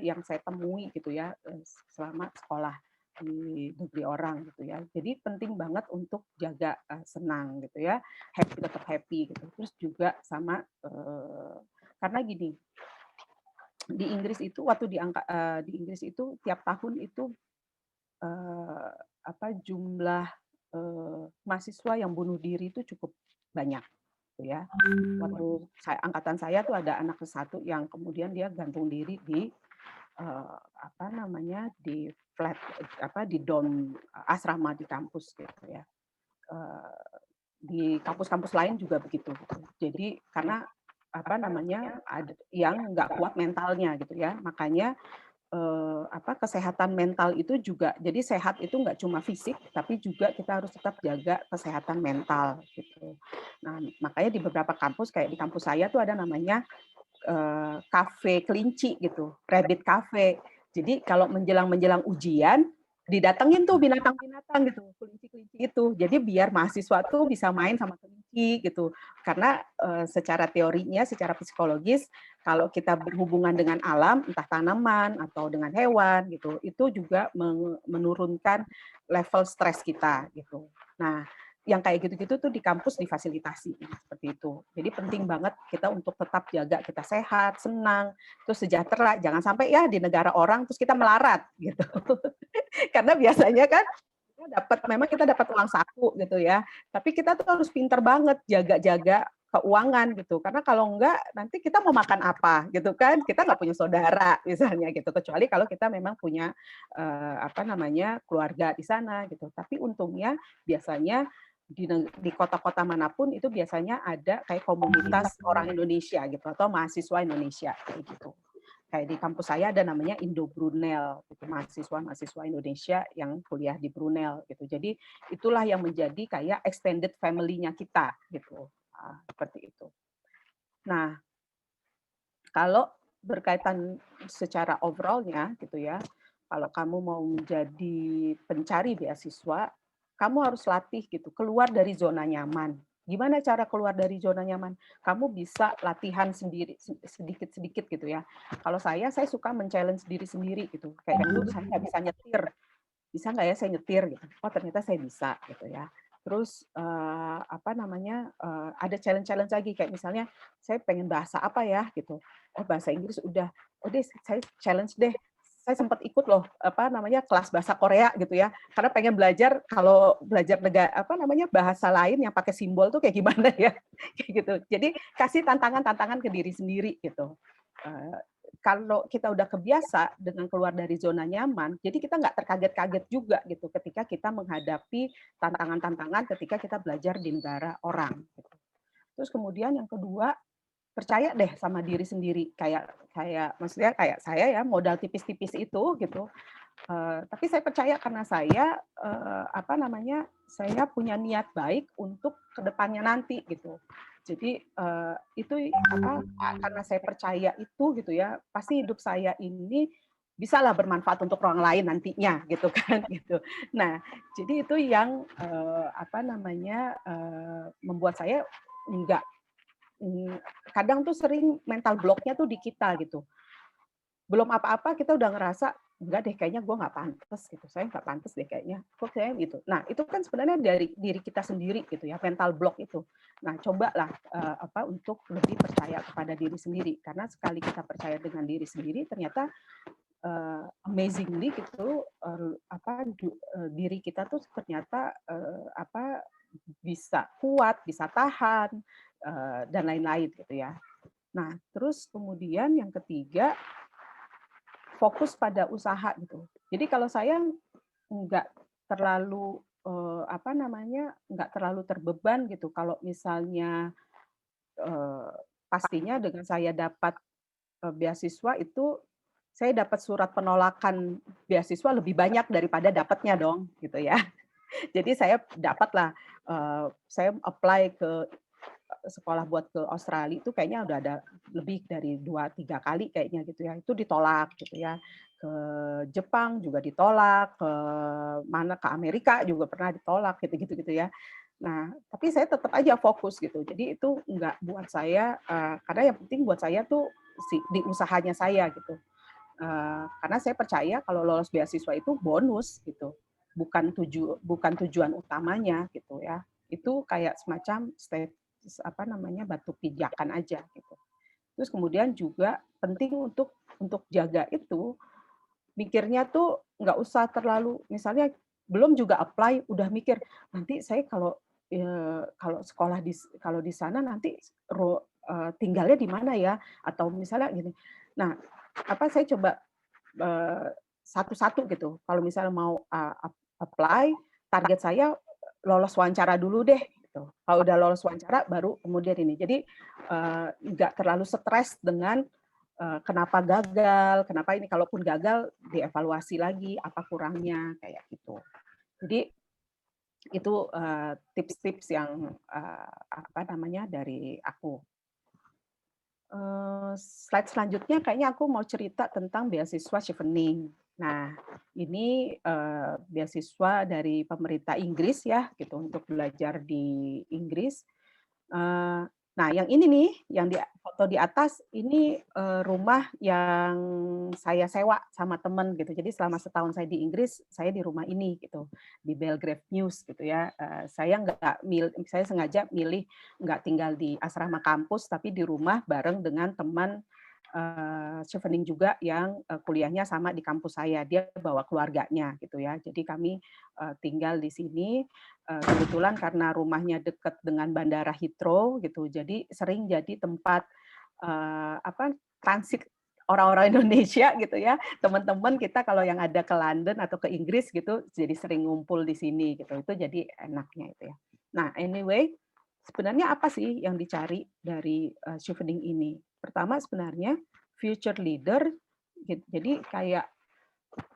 [SPEAKER 2] yang saya temui gitu ya selama sekolah di negeri orang gitu ya. Jadi penting banget untuk jaga senang gitu ya, tetap happy gitu. Terus juga sama karena gini, di Inggris itu waktu di Inggris itu tiap tahun itu jumlah mahasiswa yang bunuh diri itu cukup banyak gitu ya. Waktu angkatan saya tuh ada anak satu yang kemudian dia gantung diri di di flat di dorm asrama di kampus gitu ya. Di kampus-kampus lain juga begitu. Jadi karena ada yang nggak kuat mentalnya gitu ya. Makanya kesehatan mental itu juga, jadi sehat itu nggak cuma fisik, tapi juga kita harus tetap jaga kesehatan mental gitu. Nah, makanya di beberapa kampus kayak di kampus saya tuh ada namanya kafe kelinci gitu, rabbit cafe. Jadi kalau menjelang ujian didatengin tuh binatang-binatang gitu, kelinci-kelinci itu. Jadi biar mahasiswa tuh bisa main sama kelinci gitu. Karena secara teorinya, secara psikologis, kalau kita berhubungan dengan alam, entah tanaman atau dengan hewan gitu, itu juga menurunkan level stres kita gitu. Nah, yang kayak gitu-gitu tuh di kampus difasilitasi seperti itu. Jadi penting banget kita untuk tetap jaga kita sehat, senang, terus sejahtera. Jangan sampai ya di negara orang terus kita melarat gitu. Karena biasanya kan memang kita dapat uang saku gitu ya. Tapi kita tuh harus pinter banget jaga-jaga keuangan gitu. Karena kalau enggak nanti kita mau makan apa gitu kan? Kita nggak punya saudara misalnya gitu. Kecuali kalau kita memang punya keluarga di sana gitu. Tapi untungnya biasanya di kota-kota manapun itu biasanya ada kayak komunitas orang Indonesia gitu atau mahasiswa Indonesia kayak gitu. Kayak di kampus saya ada namanya Indo Brunel, gitu, mahasiswa Indonesia yang kuliah di Brunel gitu. Jadi itulah yang menjadi kayak extended family-nya kita gitu. Seperti itu. Nah, kalau berkaitan secara overall-nya gitu ya. Kalau kamu mau menjadi pencari beasiswa, kamu harus latih gitu, keluar dari zona nyaman. Gimana cara keluar dari zona nyaman? Kamu bisa latihan sendiri sedikit-sedikit gitu ya. Kalau saya suka men-challenge diri sendiri gitu. Kayak dulu saya nggak bisa nyetir, bisa nggak ya saya nyetir gitu? Oh ternyata saya bisa gitu ya. Terus apa namanya ada challenge lagi kayak misalnya saya pengen bahasa apa ya gitu. Oh bahasa Inggris udah, oh deh saya challenge deh. Saya sempat ikut loh apa namanya kelas bahasa Korea gitu ya. Karena pengen belajar kalau belajar negara apa namanya bahasa lain yang pakai simbol tuh kayak gimana ya kayak gitu. Jadi kasih tantangan-tantangan ke diri sendiri gitu. Kalau kita udah kebiasa dengan keluar dari zona nyaman, jadi kita nggak terkaget-kaget juga gitu ketika kita menghadapi tantangan-tantangan ketika kita belajar di negara orang. Gitu. Terus kemudian yang kedua, percaya deh sama diri sendiri. Kayak maksudnya kayak saya ya modal tipis-tipis itu gitu. Tapi saya percaya karena saya apa namanya saya punya niat baik untuk kedepannya nanti gitu. Jadi itu apa karena saya percaya itu gitu ya pasti hidup saya ini bisalah bermanfaat untuk orang lain nantinya gitu kan gitu. Nah jadi itu yang apa namanya membuat saya enggak kadang tuh sering mental block-nya tuh di kita gitu. Belum apa-apa kita udah ngerasa enggak deh kayaknya gue nggak pantas gitu. Saya nggak pantas deh kayaknya. Kok saya gitu. Nah, itu kan sebenarnya dari diri kita sendiri gitu ya, mental block itu. Nah, cobalah apa untuk lebih percaya kepada diri sendiri karena sekali kita percaya dengan diri sendiri ternyata amazingly gitu diri kita tuh ternyata apa bisa kuat, bisa tahan dan lain-lain gitu ya. Nah, terus kemudian yang ketiga fokus pada usaha gitu. Jadi kalau saya nggak terlalu apa namanya nggak terlalu terbeban gitu. Kalau misalnya pastinya dengan saya dapat beasiswa itu saya dapat surat penolakan beasiswa lebih banyak daripada dapatnya dong gitu ya. Jadi saya dapatlah saya apply ke sekolah buat ke Australia itu kayaknya udah ada lebih dari 2-3 kali kayaknya gitu ya. Itu ditolak gitu ya. Ke Jepang juga ditolak, ke Amerika juga pernah ditolak gitu-gitu gitu ya. Nah, tapi saya tetap aja fokus gitu. Jadi itu enggak buat saya karena yang penting buat saya tuh di usahanya saya gitu. Karena saya percaya kalau lolos beasiswa itu bonus gitu. Bukan tujuan utamanya gitu ya. Itu kayak semacam apa namanya batu pijakan aja gitu. Terus kemudian juga penting untuk jaga itu mikirnya tuh nggak usah terlalu misalnya belum juga apply udah mikir nanti saya kalau sekolah kalau di sana nanti tinggalnya di mana ya atau misalnya gini. Nah, apa saya coba satu-satu gitu. Kalau misalnya mau apply, target saya lolos wawancara dulu deh. Gitu. Kalau udah lolos wawancara, baru kemudian ini. Jadi nggak terlalu stres dengan kenapa gagal, kenapa ini. Kalaupun gagal, dievaluasi lagi apa kurangnya kayak gitu. Jadi itu tips-tips yang apa namanya dari aku. Slide selanjutnya kayaknya aku mau cerita tentang beasiswa Chevening. Nah, ini beasiswa dari pemerintah Inggris ya, gitu untuk belajar di Inggris. Nah, yang ini nih, yang di foto di atas ini rumah yang saya sewa sama teman gitu. Jadi selama setahun saya di Inggris, saya di rumah ini gitu, di Belgrave News gitu ya. Saya sengaja milih nggak tinggal di asrama kampus, tapi di rumah bareng dengan teman Chevening juga yang kuliahnya sama di kampus saya. Dia bawa keluarganya gitu ya. Jadi kami tinggal di sini. Kebetulan karena rumahnya dekat dengan Bandara Heathrow gitu, jadi sering jadi tempat transit orang-orang Indonesia gitu ya. Teman-teman kita kalau yang ada ke London atau ke Inggris gitu, jadi sering ngumpul di sini gitu. Itu jadi enaknya itu ya. Nah, anyway, sebenarnya apa sih yang dicari dari Chevening ini? Pertama sebenarnya future leader, jadi kayak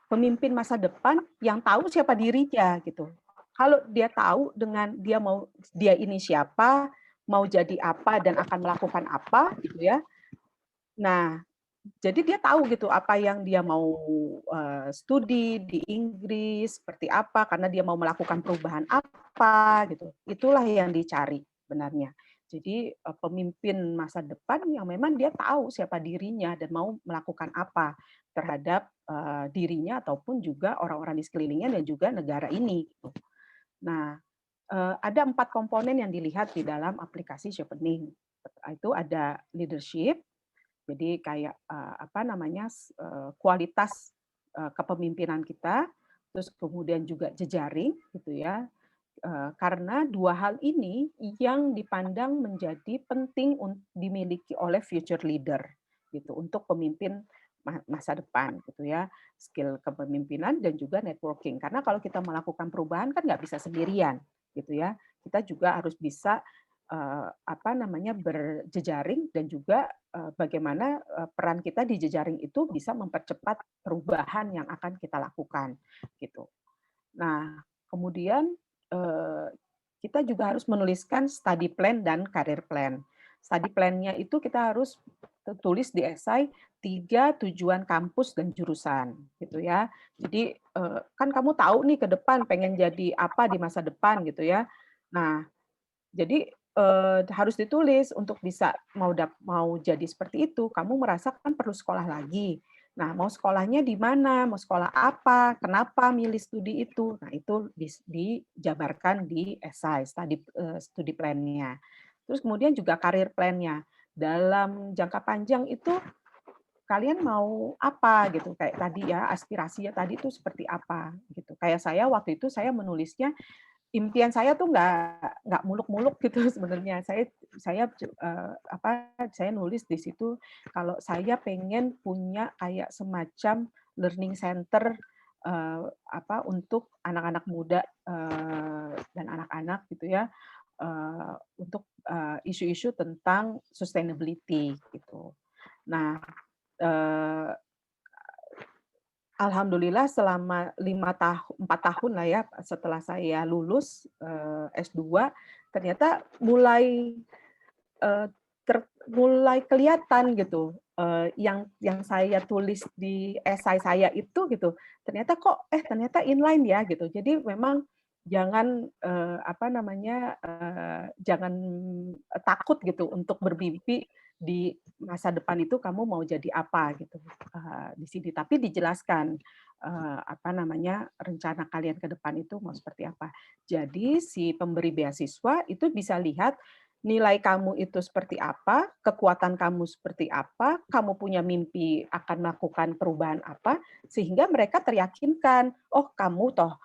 [SPEAKER 2] pemimpin masa depan yang tahu siapa dirinya gitu. Kalau dia tahu dengan dia ini siapa, mau jadi apa dan akan melakukan apa gitu ya. Nah, jadi dia tahu gitu apa yang dia mau studi di Inggris seperti apa karena dia mau melakukan perubahan apa gitu. Itulah yang dicari sebenarnya. Jadi pemimpin masa depan yang memang dia tahu siapa dirinya dan mau melakukan apa terhadap dirinya ataupun juga orang-orang di sekelilingnya dan juga negara ini. Gitu. Nah, ada 4 komponen yang dilihat di dalam aplikasi Chevening. Itu ada leadership, jadi kayak kualitas kepemimpinan kita, terus kemudian juga jejaring gitu ya. Karena dua hal ini yang dipandang menjadi penting dimiliki oleh future leader gitu untuk pemimpin masa depan gitu ya, skill kepemimpinan dan juga networking. Karena kalau kita melakukan perubahan kan nggak bisa sendirian gitu ya. Kita juga harus bisa berjejaring dan juga bagaimana peran kita di jejaring itu bisa mempercepat perubahan yang akan kita lakukan gitu. Nah, kemudian kita juga harus menuliskan study plan dan career plan. Study plan-nya itu kita harus tulis di esai 3 tujuan kampus dan jurusan gitu ya. Jadi kan kamu tahu nih ke depan pengen jadi apa di masa depan gitu ya. Nah, jadi harus ditulis untuk bisa mau jadi seperti itu, kamu merasakan perlu sekolah lagi. Nah, mau sekolahnya di mana, mau sekolah apa, kenapa milih studi itu. Nah, itu dijabarkan di esai, studi plan-nya. Terus kemudian juga karir plan-nya. Dalam jangka panjang itu kalian mau apa gitu, kayak tadi ya, aspirasinya tadi itu seperti apa gitu. Kayak saya waktu itu saya menulisnya impian saya tuh nggak muluk-muluk gitu sebenarnya. Saya nulis di situ kalau saya pengen punya kayak semacam learning center untuk anak-anak muda dan anak-anak gitu ya untuk isu-isu tentang sustainability gitu. Nah, alhamdulillah selama 4 tahun lah ya setelah saya lulus S2 ternyata mulai mulai kelihatan gitu yang saya tulis di esai saya itu gitu ternyata inline ya gitu. Jadi memang jangan jangan takut gitu untuk bermimpi di masa depan itu kamu mau jadi apa gitu di sini. Tapi dijelaskan rencana kalian ke depan itu mau seperti apa. Jadi si pemberi beasiswa itu bisa lihat nilai kamu itu seperti apa, kekuatan kamu seperti apa, kamu punya mimpi akan melakukan perubahan apa, sehingga mereka teryakinkan, oh kamu toh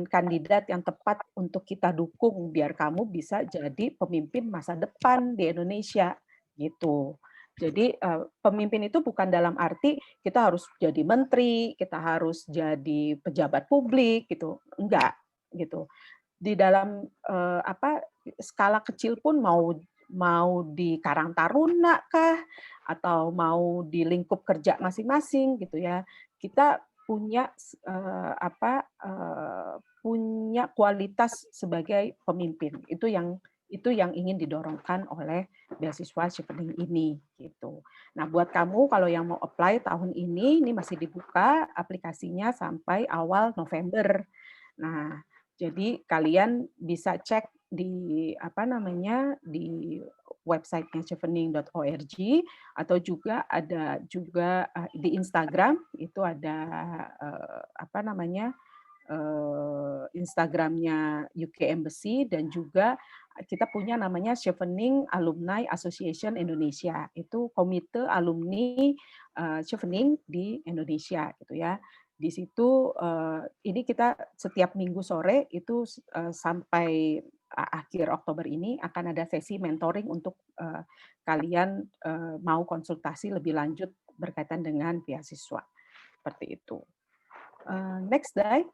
[SPEAKER 2] kandidat yang tepat untuk kita dukung biar kamu bisa jadi pemimpin masa depan di Indonesia gitu. Jadi pemimpin itu bukan dalam arti kita harus jadi menteri, kita harus jadi pejabat publik gitu, enggak gitu. Di dalam skala kecil pun mau di Karang Taruna kah atau mau di lingkup kerja masing-masing gitu ya. Kita punya punya kualitas sebagai pemimpin. Itu yang ingin didorongkan oleh beasiswa Chevening ini gitu. Nah, buat kamu kalau yang mau apply tahun ini masih dibuka aplikasinya sampai awal November. Nah, jadi kalian bisa cek di di websitenya chevening.org atau juga ada di Instagram itu ada Instagramnya UK Embassy dan juga kita punya namanya Chevening Alumni Association Indonesia. Itu komite alumni Chevening di Indonesia gitu ya. Di situ ini kita setiap minggu sore itu sampai akhir Oktober ini akan ada sesi mentoring untuk kalian mau konsultasi lebih lanjut berkaitan dengan beasiswa. Seperti itu. Next slide.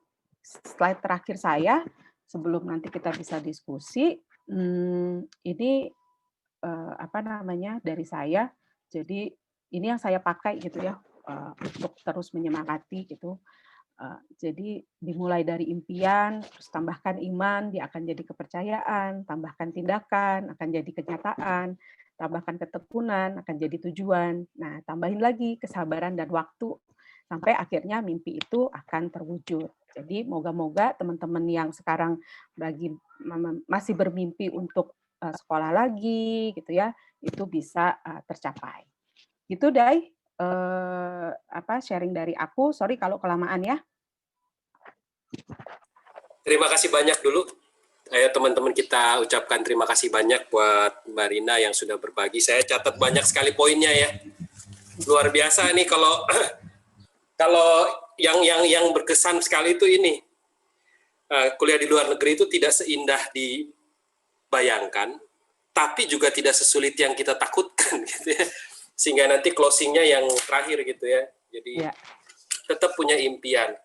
[SPEAKER 2] Slide terakhir saya sebelum nanti kita bisa diskusi. Ini dari saya. Jadi ini yang saya pakai gitu ya untuk terus menyemangati gitu. Jadi dimulai dari impian, terus tambahkan iman, dia akan jadi kepercayaan, tambahkan tindakan, akan jadi kenyataan. tambahkan ketekunan akan jadi tujuan. Nah, tambahin lagi kesabaran dan waktu sampai akhirnya mimpi itu akan terwujud. Jadi moga-moga teman-teman yang sekarang masih bermimpi untuk sekolah lagi gitu ya, itu bisa tercapai. Gitu Dai, sharing dari aku. Sorry kalau kelamaan ya.
[SPEAKER 1] Terima kasih banyak dulu. Ayo teman-teman kita ucapkan terima kasih banyak buat Mbak Rina yang sudah berbagi. Saya catat banyak sekali poinnya ya. Luar biasa nih kalau yang berkesan sekali itu ini. Kuliah di luar negeri itu tidak seindah dibayangkan, tapi juga tidak sesulit yang kita takutkan gitu ya. Sehingga nanti closingnya yang terakhir gitu ya. Jadi tetap punya impian.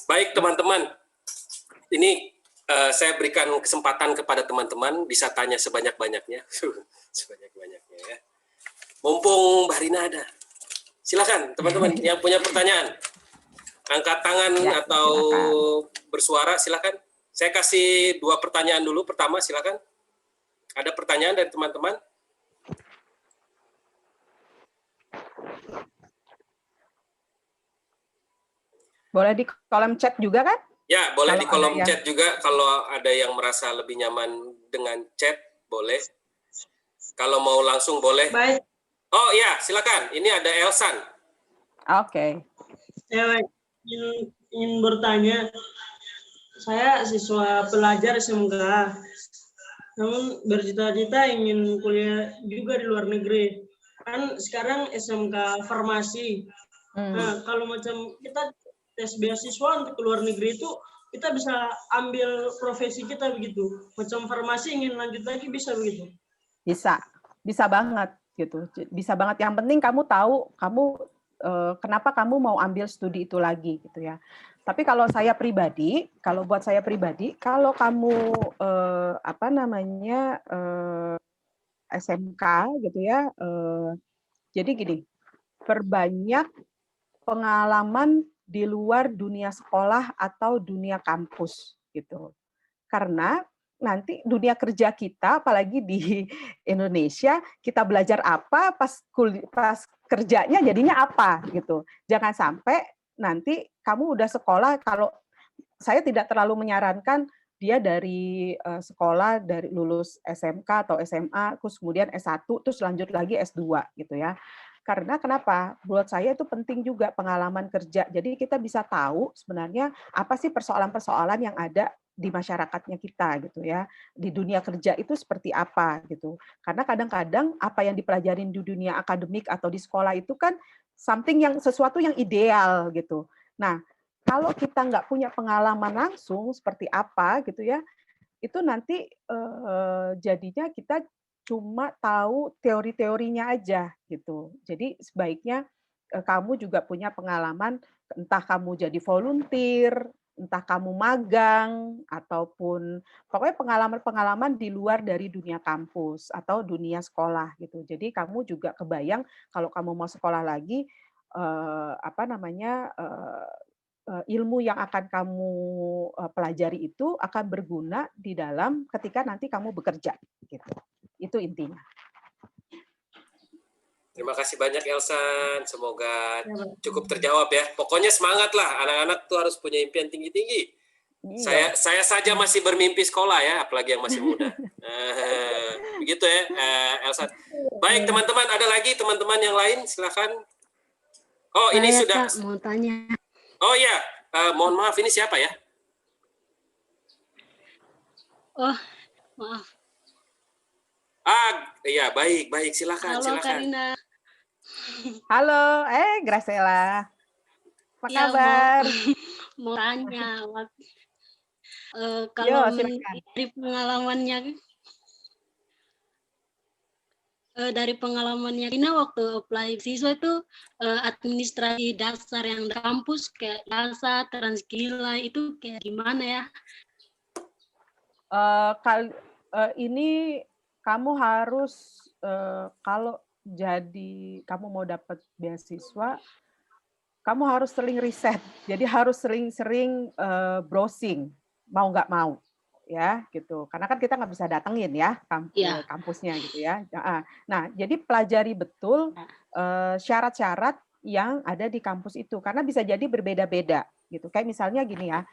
[SPEAKER 1] Baik teman-teman, ini saya berikan kesempatan kepada teman-teman bisa tanya sebanyak-banyaknya. Sebanyak-banyaknya ya. Mumpung Mbak Rina ada. Silakan teman-teman yang punya pertanyaan. Angkat tangan atau silakan bersuara silakan. Saya kasih 2 pertanyaan dulu. Pertama silakan. Ada pertanyaan dari teman-teman?
[SPEAKER 2] Boleh di kolom chat juga kan?
[SPEAKER 1] Ya, boleh
[SPEAKER 2] kalau
[SPEAKER 1] di kolom chat juga. Kalau ada yang merasa lebih nyaman dengan chat, boleh. Kalau mau langsung boleh.
[SPEAKER 6] Baik.
[SPEAKER 1] Oh ya, silakan. Ini ada Elsan.
[SPEAKER 2] Oke.
[SPEAKER 6] Saya ingin bertanya. Saya siswa pelajar SMK. Namun bercita-cita ingin kuliah juga di luar negeri. Kan sekarang SMK farmasi. Nah, kalau macam kita tes beasiswa untuk ke luar negeri itu kita bisa ambil profesi kita begitu. Macam farmasi ingin lanjut lagi bisa begitu?
[SPEAKER 2] Bisa banget gitu. Bisa banget. Yang penting kamu tahu kenapa kamu mau ambil studi itu lagi gitu ya. Tapi kalau buat saya pribadi, kalau kamu SMK gitu ya, jadi gini, perbanyak pengalaman di luar dunia sekolah atau dunia kampus gitu. Karena nanti dunia kerja kita, apalagi di Indonesia, kita belajar apa, pas kerjanya jadinya apa gitu. Jangan sampai nanti kamu udah sekolah, kalau saya tidak terlalu menyarankan dia dari sekolah, dari lulus SMK atau SMA, terus kemudian S1, terus lanjut lagi S2 gitu ya. Karena kenapa? Buat saya itu penting juga pengalaman kerja. Jadi kita bisa tahu sebenarnya apa sih persoalan-persoalan yang ada di masyarakatnya kita gitu ya. Di dunia kerja itu seperti apa gitu. Karena kadang-kadang apa yang dipelajarin di dunia akademik atau di sekolah itu kan sesuatu yang ideal gitu. Nah, kalau kita nggak punya pengalaman langsung seperti apa gitu ya, itu nanti jadinya kita cuma tahu teori-teorinya aja gitu. Jadi sebaiknya kamu juga punya pengalaman, entah kamu jadi volunteer, entah kamu magang, ataupun pokoknya pengalaman-pengalaman di luar dari dunia kampus atau dunia sekolah gitu. Jadi kamu juga kebayang kalau kamu mau sekolah lagi, ilmu yang akan kamu pelajari itu akan berguna di dalam ketika nanti kamu bekerja gitu. Itu intinya.
[SPEAKER 1] Terima kasih banyak Elsan. Semoga cukup terjawab ya. Pokoknya semangat lah. Anak-anak tuh harus punya impian tinggi-tinggi. Iya. Saya saja masih bermimpi sekolah ya, apalagi yang masih muda. Begitu ya, Elsan. Baik teman-teman, ada lagi teman-teman yang lain? Silakan. Oh, ini sudah.
[SPEAKER 7] Kak, mau tanya.
[SPEAKER 1] Oh ya, mohon maaf, ini siapa ya?
[SPEAKER 7] Oh, maaf.
[SPEAKER 1] Iya, baik, silakan.
[SPEAKER 7] Halo, Karina.
[SPEAKER 2] Halo, Graciela. Apa kabar?
[SPEAKER 7] Mau tanya, kalau dari pengalamannya Karina waktu apply siswa itu administrasi dasar yang di kampus kayak jasa, transkila itu kayak gimana ya?
[SPEAKER 2] Ini kamu harus kalau kamu mau dapat beasiswa, kamu harus sering riset. Jadi harus sering-sering browsing, mau nggak mau. ya gitu. Karena kan kita nggak bisa datengin ya
[SPEAKER 7] Iya.
[SPEAKER 2] kampusnya gitu ya. Nah, jadi pelajari betul syarat-syarat yang ada di kampus itu karena bisa jadi berbeda-beda gitu. Kayak misalnya gini ya,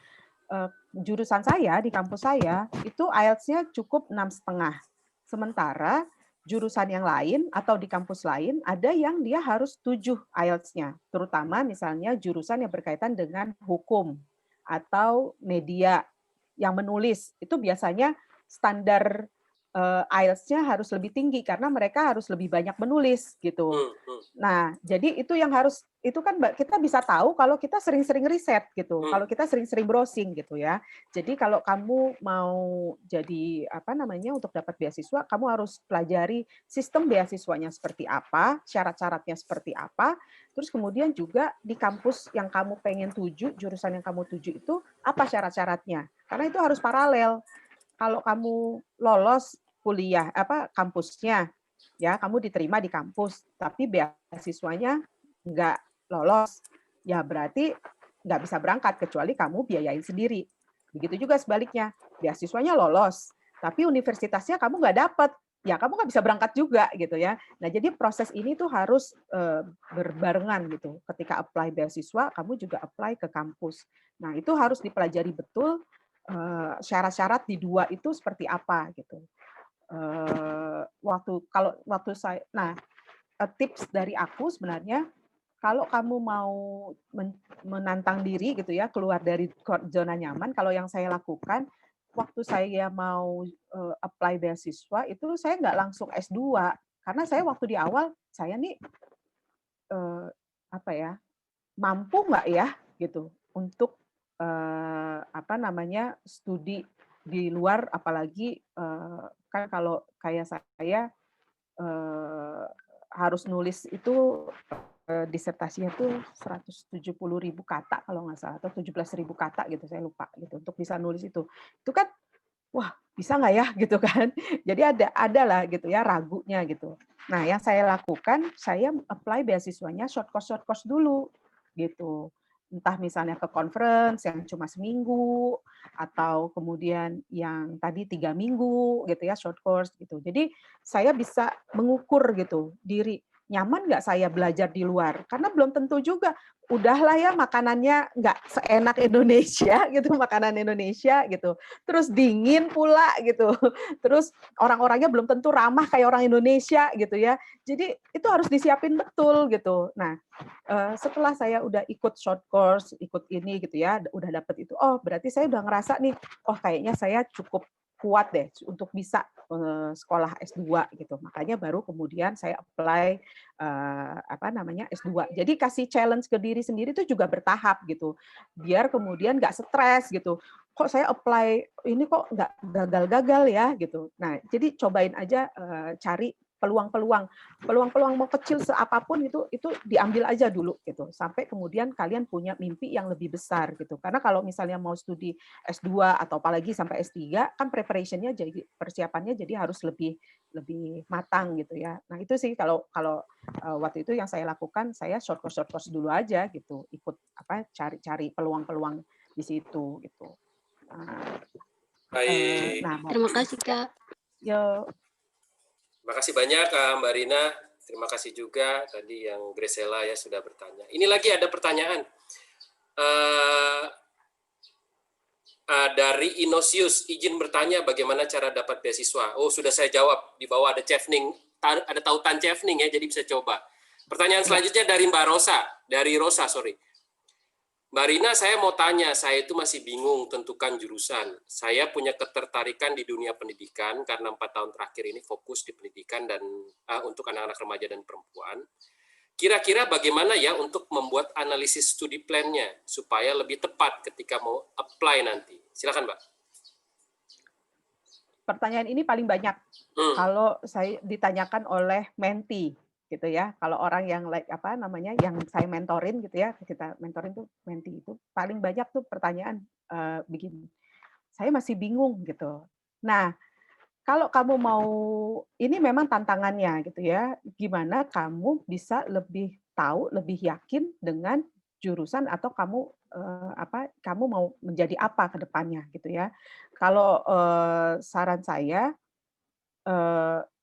[SPEAKER 2] jurusan saya di kampus saya itu IELTS-nya cukup 6,5. Sementara jurusan yang lain atau di kampus lain ada yang dia harus 7 IELTS-nya, terutama misalnya jurusan yang berkaitan dengan hukum atau media yang menulis. Itu biasanya standar IELTS-nya harus lebih tinggi karena mereka harus lebih banyak menulis gitu. Nah, jadi itu yang harus itu kan kita bisa tahu kalau kita sering-sering riset gitu, kalau kita sering-sering browsing gitu ya. Jadi kalau kamu mau jadi apa namanya untuk dapat beasiswa, kamu harus pelajari sistem beasiswanya seperti apa, syarat-syaratnya seperti apa, terus kemudian juga di kampus yang kamu pengen tuju, jurusan yang kamu tuju itu apa syarat-syaratnya. Karena itu harus paralel. Kalau kamu lolos kuliah kampusnya, ya kamu diterima di kampus, tapi beasiswanya nggak lolos, ya berarti nggak bisa berangkat kecuali kamu biayain sendiri. Begitu juga sebaliknya, beasiswanya lolos, tapi universitasnya kamu nggak dapat, ya kamu nggak bisa berangkat juga gitu ya. Nah jadi proses ini tuh harus berbarengan gitu. Ketika apply beasiswa, kamu juga apply ke kampus. Nah itu harus dipelajari betul syarat-syarat di dua itu seperti apa gitu. Waktu saya, nah tips dari aku sebenarnya kalau kamu mau menantang diri gitu ya keluar dari zona nyaman, kalau yang saya lakukan waktu saya mau apply beasiswa itu saya nggak langsung S2 karena saya waktu di awal saya nih mampu nggak ya gitu untuk studi di luar, apalagi kan kalau kayak saya harus nulis itu disertasinya tuh 170.000 kata kalau nggak salah, atau 17.000 kata gitu, saya lupa gitu untuk bisa nulis itu kan wah bisa nggak ya gitu kan. Jadi ada lah gitu ya ragunya gitu. Nah yang saya lakukan, saya apply beasiswanya short course dulu gitu. Entah misalnya ke conference yang cuma seminggu, atau kemudian yang tadi 3 minggu gitu ya, short course gitu. Jadi saya bisa mengukur gitu diri, nyaman nggak saya belajar di luar? Karena belum tentu juga, udahlah ya makanannya nggak seenak Indonesia gitu, makanan Indonesia gitu. Terus dingin pula gitu. Terus orang-orangnya belum tentu ramah kayak orang Indonesia gitu ya. Jadi itu harus disiapin betul gitu. Nah, setelah saya udah ikut short course, ikut ini gitu ya, udah dapet itu, oh berarti saya udah ngerasa nih, oh kayaknya saya cukup kuat deh untuk bisa sekolah S2 gitu. Makanya baru kemudian saya apply S2. Jadi kasih challenge ke diri sendiri itu juga bertahap gitu. Biar kemudian nggak stres gitu. Kok saya apply ini kok nggak gagal-gagal ya gitu. Nah, jadi cobain aja cari peluang mau kecil seapapun itu diambil aja dulu gitu sampai kemudian kalian punya mimpi yang lebih besar gitu. Karena kalau misalnya mau studi S2 atau apalagi sampai S3 kan preparationnya jadi persiapannya jadi harus lebih matang gitu ya. Nah itu sih kalau waktu itu yang saya lakukan, saya short course dulu aja gitu, ikut cari peluang-peluang di situ gitu.
[SPEAKER 1] Baik.
[SPEAKER 7] Terima kasih Kak.
[SPEAKER 2] Yo.
[SPEAKER 1] Terima kasih banyak Mbak Rina. Terima kasih juga tadi yang Gresela ya sudah bertanya. Ini lagi ada pertanyaan dari Inosius, izin bertanya bagaimana cara dapat beasiswa. Oh sudah saya jawab, di bawah ada Chevening, ada tautan Chevening ya, jadi bisa coba. Pertanyaan selanjutnya dari Mbak Rosa, Mbak Rina, saya mau tanya, saya itu masih bingung tentukan jurusan. Saya punya ketertarikan di dunia pendidikan karena 4 tahun terakhir ini fokus di pendidikan dan untuk anak-anak remaja dan perempuan. Kira-kira bagaimana ya untuk membuat analisis studi plan-nya supaya lebih tepat ketika mau apply nanti? Silakan, Mbak.
[SPEAKER 2] Pertanyaan ini paling banyak kalau saya ditanyakan oleh mentee gitu ya. Kalau orang yang yang saya mentorin gitu ya, kita mentorin tuh mentee itu paling banyak tuh pertanyaan begini. Saya masih bingung gitu. Nah, kalau kamu mau, ini memang tantangannya gitu ya, gimana kamu bisa lebih tahu, lebih yakin dengan jurusan atau kamu mau menjadi apa ke depannya gitu ya. Kalau saran saya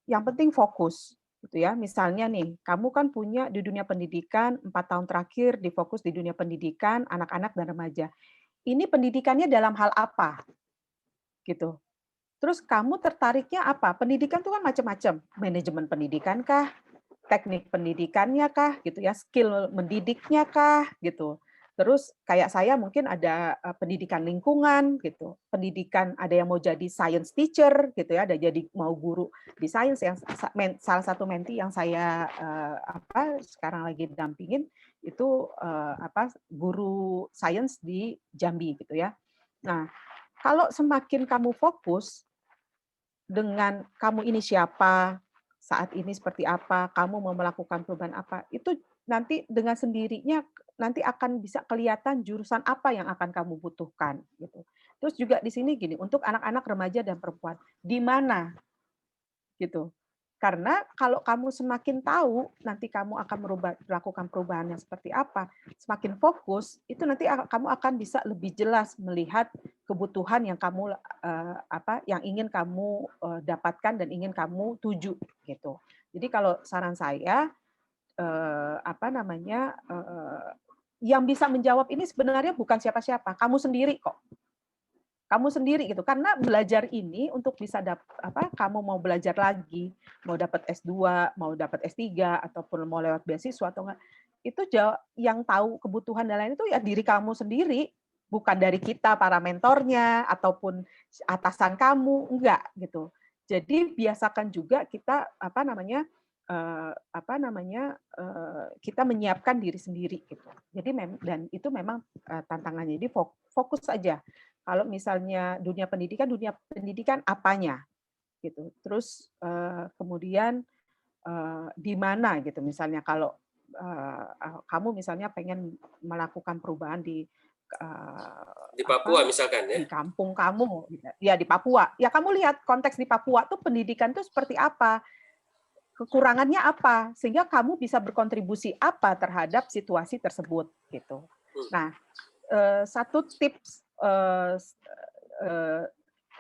[SPEAKER 2] yang penting fokus gitu ya. Misalnya nih, kamu kan punya di dunia pendidikan 4 tahun terakhir difokus di dunia pendidikan anak-anak dan remaja. Ini pendidikannya dalam hal apa? Gitu. Terus kamu tertariknya apa? Pendidikan itu kan macam-macam. Manajemen pendidikan kah? Teknik pendidikannya kah? Gitu ya. Skill mendidiknya kah? Gitu. Terus kayak saya mungkin ada pendidikan lingkungan gitu. Pendidikan ada yang mau jadi science teacher gitu ya, ada jadi mau guru di science yang salah satu menti yang saya sekarang lagi dampingin itu guru science di Jambi gitu ya. Nah, kalau semakin kamu fokus dengan kamu ini siapa, saat ini seperti apa, kamu mau melakukan perubahan apa, itu nanti dengan sendirinya nanti akan bisa kelihatan jurusan apa yang akan kamu butuhkan gitu. Terus juga di sini gini, untuk anak-anak remaja dan perempuan, di mana gitu. Karena kalau kamu semakin tahu nanti kamu akan melakukan perubahannya seperti apa, semakin fokus, itu nanti kamu akan bisa lebih jelas melihat kebutuhan yang kamu yang ingin kamu dapatkan dan ingin kamu tuju gitu. Jadi kalau saran saya yang bisa menjawab ini sebenarnya bukan siapa-siapa, kamu sendiri kok. Kamu sendiri gitu. Karena belajar ini untuk bisa kamu mau belajar lagi, mau dapat S2, mau dapat S3 ataupun mau lewat beasiswa atau enggak, itu yang tahu kebutuhan dan lain itu ya diri kamu sendiri, bukan dari kita para mentornya ataupun atasan kamu, enggak gitu. Jadi biasakan juga kita kita menyiapkan diri sendiri gitu. Jadi dan itu memang tantangannya. Jadi fokus saja. Kalau misalnya dunia pendidikan apanya gitu. Terus kemudian di mana gitu. Misalnya kalau kamu misalnya pengen melakukan perubahan di
[SPEAKER 1] Papua misalkan ya.
[SPEAKER 2] Di kampung kamu, ya di Papua. Ya kamu lihat konteks di Papua tuh pendidikan tuh seperti apa, kekurangannya apa, sehingga kamu bisa berkontribusi apa terhadap situasi tersebut gitu. Nah, satu tips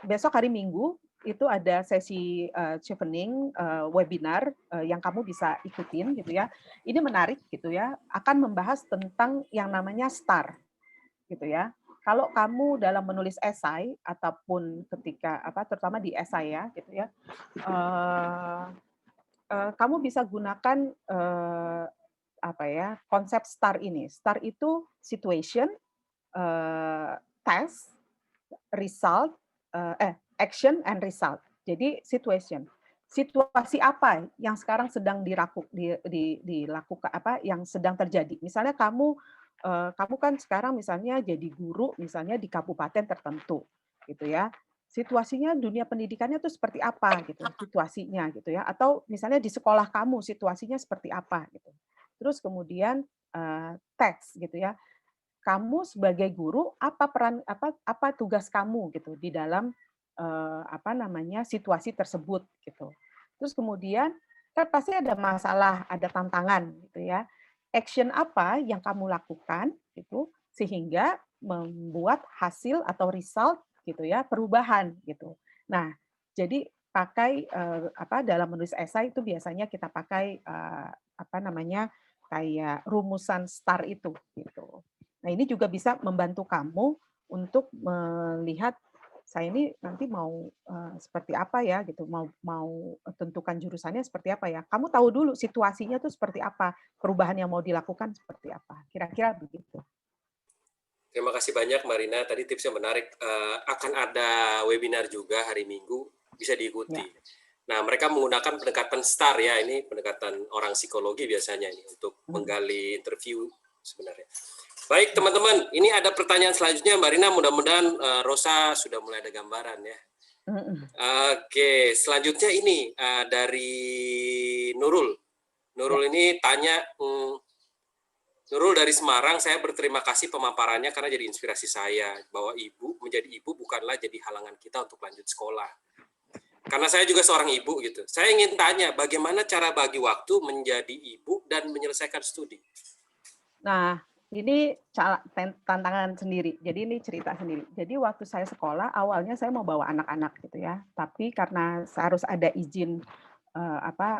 [SPEAKER 2] besok hari Minggu itu ada sesi chevening webinar yang kamu bisa ikutin gitu ya. Ini menarik gitu ya, akan membahas tentang yang namanya STAR gitu ya. Kalau kamu dalam menulis esai ataupun ketika terutama di esai ya gitu ya, kamu bisa gunakan konsep STAR ini. STAR itu situation, task, result, action and result. Jadi situation. Situasi apa yang sekarang sedang dilakukan yang sedang terjadi. Misalnya kamu kan sekarang misalnya jadi guru misalnya di kabupaten tertentu gitu ya. Situasinya dunia pendidikannya itu seperti apa gitu, situasinya gitu ya. Atau misalnya di sekolah kamu situasinya seperti apa gitu. Terus kemudian teks gitu ya. Kamu sebagai guru apa tugas kamu gitu di dalam situasi tersebut gitu. Terus kemudian kan pasti ada masalah, ada tantangan gitu ya. Action apa yang kamu lakukan gitu sehingga membuat hasil atau result gitu ya, perubahan gitu. Nah, jadi pakai dalam menulis esai itu biasanya kita pakai kayak rumusan STAR itu gitu. Nah, ini juga bisa membantu kamu untuk melihat saya ini nanti mau seperti apa ya gitu, mau tentukan jurusannya seperti apa ya. Kamu tahu dulu situasinya tuh seperti apa, perubahan yang mau dilakukan seperti apa. Kira-kira begitu.
[SPEAKER 1] Terima kasih banyak Marina, tadi tipsnya menarik. Akan ada webinar juga hari Minggu, bisa diikuti. Ya. Nah, mereka menggunakan pendekatan STAR ya, ini pendekatan orang psikologi biasanya ini untuk menggali interview sebenarnya. Baik teman-teman, ini ada pertanyaan selanjutnya Mbak Rina, mudah-mudahan Rosa sudah mulai ada gambaran ya. Oke, selanjutnya ini dari Nurul. Nurul ini tanya, Nurul dari Semarang, saya berterima kasih pemaparannya karena jadi inspirasi saya bahwa menjadi ibu bukanlah jadi halangan kita untuk lanjut sekolah. Karena saya juga seorang ibu gitu. Saya ingin tanya bagaimana cara bagi waktu menjadi ibu dan menyelesaikan studi.
[SPEAKER 2] Nah, Ini tantangan sendiri. Jadi ini cerita sendiri. Jadi waktu saya sekolah, awalnya saya mau bawa anak-anak gitu ya. Tapi karena harus ada izin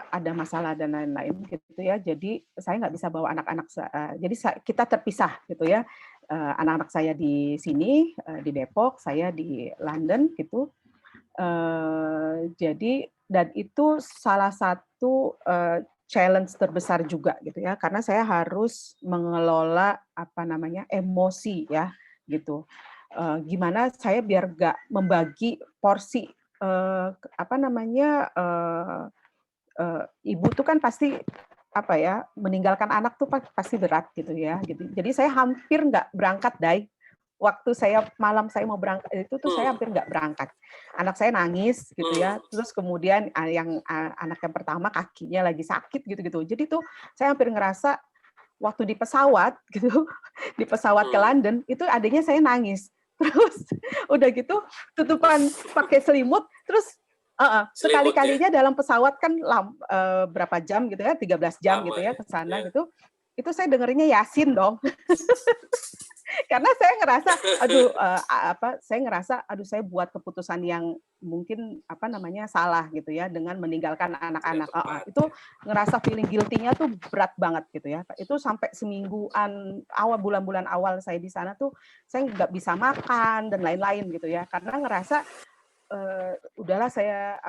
[SPEAKER 2] ada masalah dan lain-lain gitu ya. Jadi saya nggak bisa bawa anak-anak. Jadi kita terpisah gitu ya. Anak-anak saya di sini di Depok, saya di London gitu. Jadi dan itu salah satu challenge terbesar juga gitu ya, karena saya harus mengelola emosi ya gitu. Gimana saya biar nggak membagi porsi ibu tuh kan pasti meninggalkan anak tuh pasti berat gitu ya. Gitu. Jadi saya hampir nggak berangkat, Dai. Waktu malam saya mau berangkat itu tuh saya hampir nggak berangkat. Anak saya nangis gitu ya. Terus kemudian anak yang pertama kakinya lagi sakit gitu-gitu. Jadi tuh saya hampir ngerasa waktu di pesawat gitu, di pesawat ke London itu adiknya saya nangis. Terus udah gitu tutupan pakai selimut, terus sekali-kalinya dalam pesawat kan berapa jam gitu ya, 13 jam gitu ya ke sana gitu. Itu saya dengerinnya Yasin dong. Karena saya ngerasa saya buat keputusan yang mungkin salah gitu ya dengan meninggalkan anak-anak. Itu ngerasa feeling guilty-nya tuh berat banget gitu ya. Itu sampai semingguan bulan-bulan awal saya di sana tuh saya nggak bisa makan dan lain-lain gitu ya. Karena ngerasa udahlah saya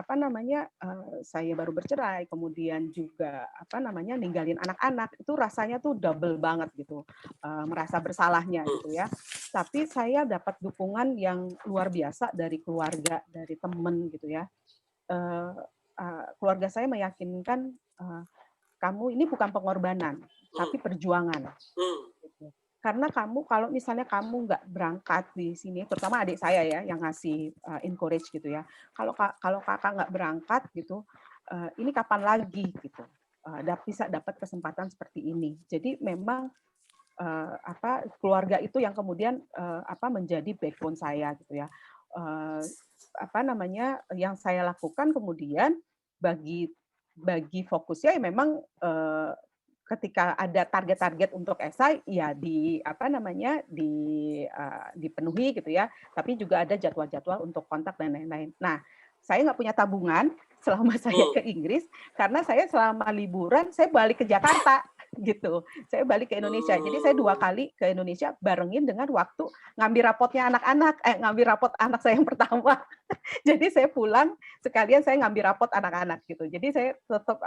[SPEAKER 2] saya baru bercerai, kemudian juga ninggalin anak-anak, itu rasanya tuh double banget gitu, merasa bersalahnya gitu ya. Tapi saya dapat dukungan yang luar biasa dari keluarga, dari temen gitu ya. Keluarga saya meyakinkan kamu ini bukan pengorbanan, tapi perjuangan. Gitu. Karena kalau misalnya kamu nggak berangkat di sini, terutama adik saya ya yang ngasih encourage gitu ya. Kalau kakak nggak berangkat gitu, ini kapan lagi gitu, bisa dapat kesempatan seperti ini. Jadi memang keluarga itu yang kemudian menjadi backbone saya gitu ya. Yang saya lakukan kemudian bagi fokusnya ya memang ketika ada target-target untuk esai ya dipenuhi gitu ya, tapi juga ada jadwal-jadwal untuk kontak dan lain-lain. Nah, saya nggak punya tabungan selama saya ke Inggris karena saya selama liburan saya balik ke Jakarta gitu. Saya balik ke Indonesia. Jadi saya 2 kali ke Indonesia barengin dengan waktu ngambil rapotnya anak-anak, ngambil rapot anak saya yang pertama. Jadi saya pulang sekalian saya ngambil rapot anak-anak gitu. Jadi saya tetap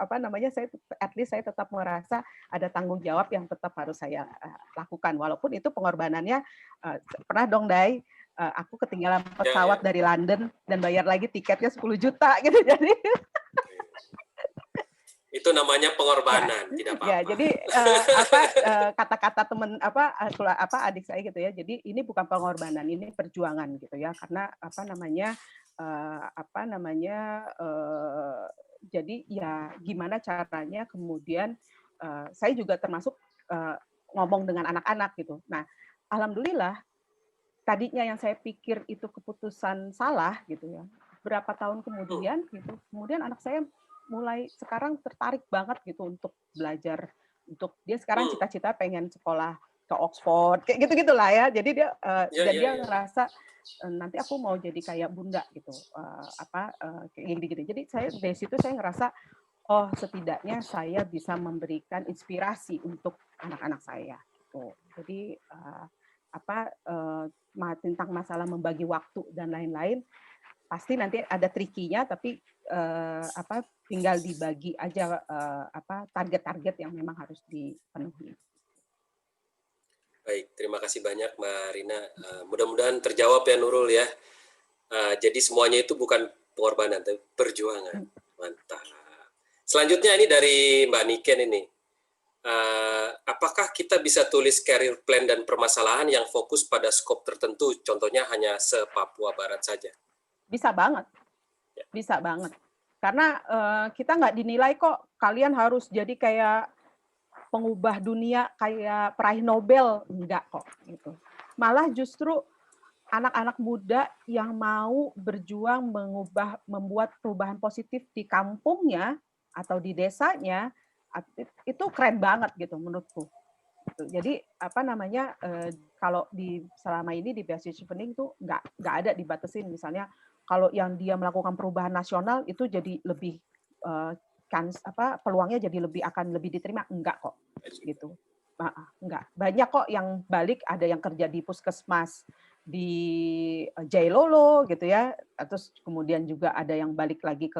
[SPEAKER 2] saya tetap merasa ada tanggung jawab yang tetap harus saya lakukan walaupun itu pengorbanannya pernah dong Dai, aku ketinggalan pesawat dari London dan bayar lagi tiketnya 10 juta gitu. Jadi
[SPEAKER 1] itu namanya pengorbanan, tidak apa-apa.
[SPEAKER 2] Ya, jadi kata-kata teman adik saya gitu ya. Jadi ini bukan pengorbanan, ini perjuangan gitu ya. Karena jadi ya gimana caranya kemudian saya juga termasuk ngomong dengan anak-anak gitu. Nah, alhamdulillah tadinya yang saya pikir itu keputusan salah gitu ya. Berapa tahun kemudian gitu, kemudian anak saya mulai sekarang tertarik banget gitu untuk belajar, untuk dia sekarang cita-cita pengen sekolah ke Oxford kayak gitu-gitulah ya. Jadi dia dia ngerasa nanti aku mau jadi kayak bunda gitu, kayak gini-gini. Jadi saya dari situ saya ngerasa oh setidaknya saya bisa memberikan inspirasi untuk anak-anak saya. Gitu. Jadi tentang masalah membagi waktu dan lain-lain pasti nanti ada trikinya, tapi tinggal dibagi aja target-target yang memang harus dipenuhi.
[SPEAKER 1] Baik, terima kasih banyak Mbak Rina. Mudah-mudahan terjawab ya Nurul ya. Jadi semuanya itu bukan pengorbanan, tapi perjuangan. Mantap. Selanjutnya ini dari Mbak Niken ini. Apakah kita bisa tulis career plan dan permasalahan yang fokus pada skop tertentu, contohnya hanya se-Papua Barat saja?
[SPEAKER 2] Bisa banget, bisa banget. Karena kita nggak dinilai kok, kalian harus jadi kayak pengubah dunia, kayak peraih Nobel, enggak kok. Gitu. Malah justru anak-anak muda yang mau berjuang membuat perubahan positif di kampungnya atau di desanya, itu keren banget gitu menurutku. gitu. Jadi apa namanya, kalau selama ini di beasiswa chevening tuh nggak ada dibatasin. Misalnya kalau yang dia melakukan perubahan nasional itu jadi lebih peluangnya jadi akan lebih diterima, enggak kok gitu. Enggak, banyak kok yang balik, ada yang kerja di puskesmas di Jailolo gitu ya, terus kemudian juga ada yang balik lagi ke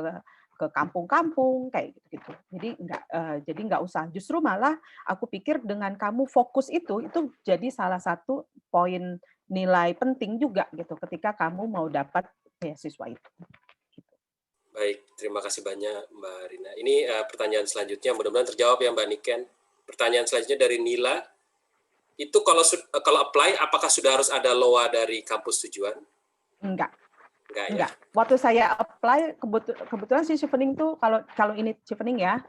[SPEAKER 2] kampung-kampung kayak gitu. Jadi nggak usah. Justru malah aku pikir dengan kamu fokus itu jadi salah satu poin nilai penting juga gitu ketika kamu mau dapat beasiswa itu.
[SPEAKER 1] Baik, terima kasih banyak Mbak Rina. Ini pertanyaan selanjutnya, mudah-mudahan terjawab ya Mbak Niken. Pertanyaan selanjutnya dari Nila. Itu kalau apply, apakah sudah harus ada LOA dari kampus tujuan?
[SPEAKER 2] Enggak.
[SPEAKER 1] Ya?
[SPEAKER 2] Waktu saya apply, kebetulan sih chevening tuh kalau ini chevening ya,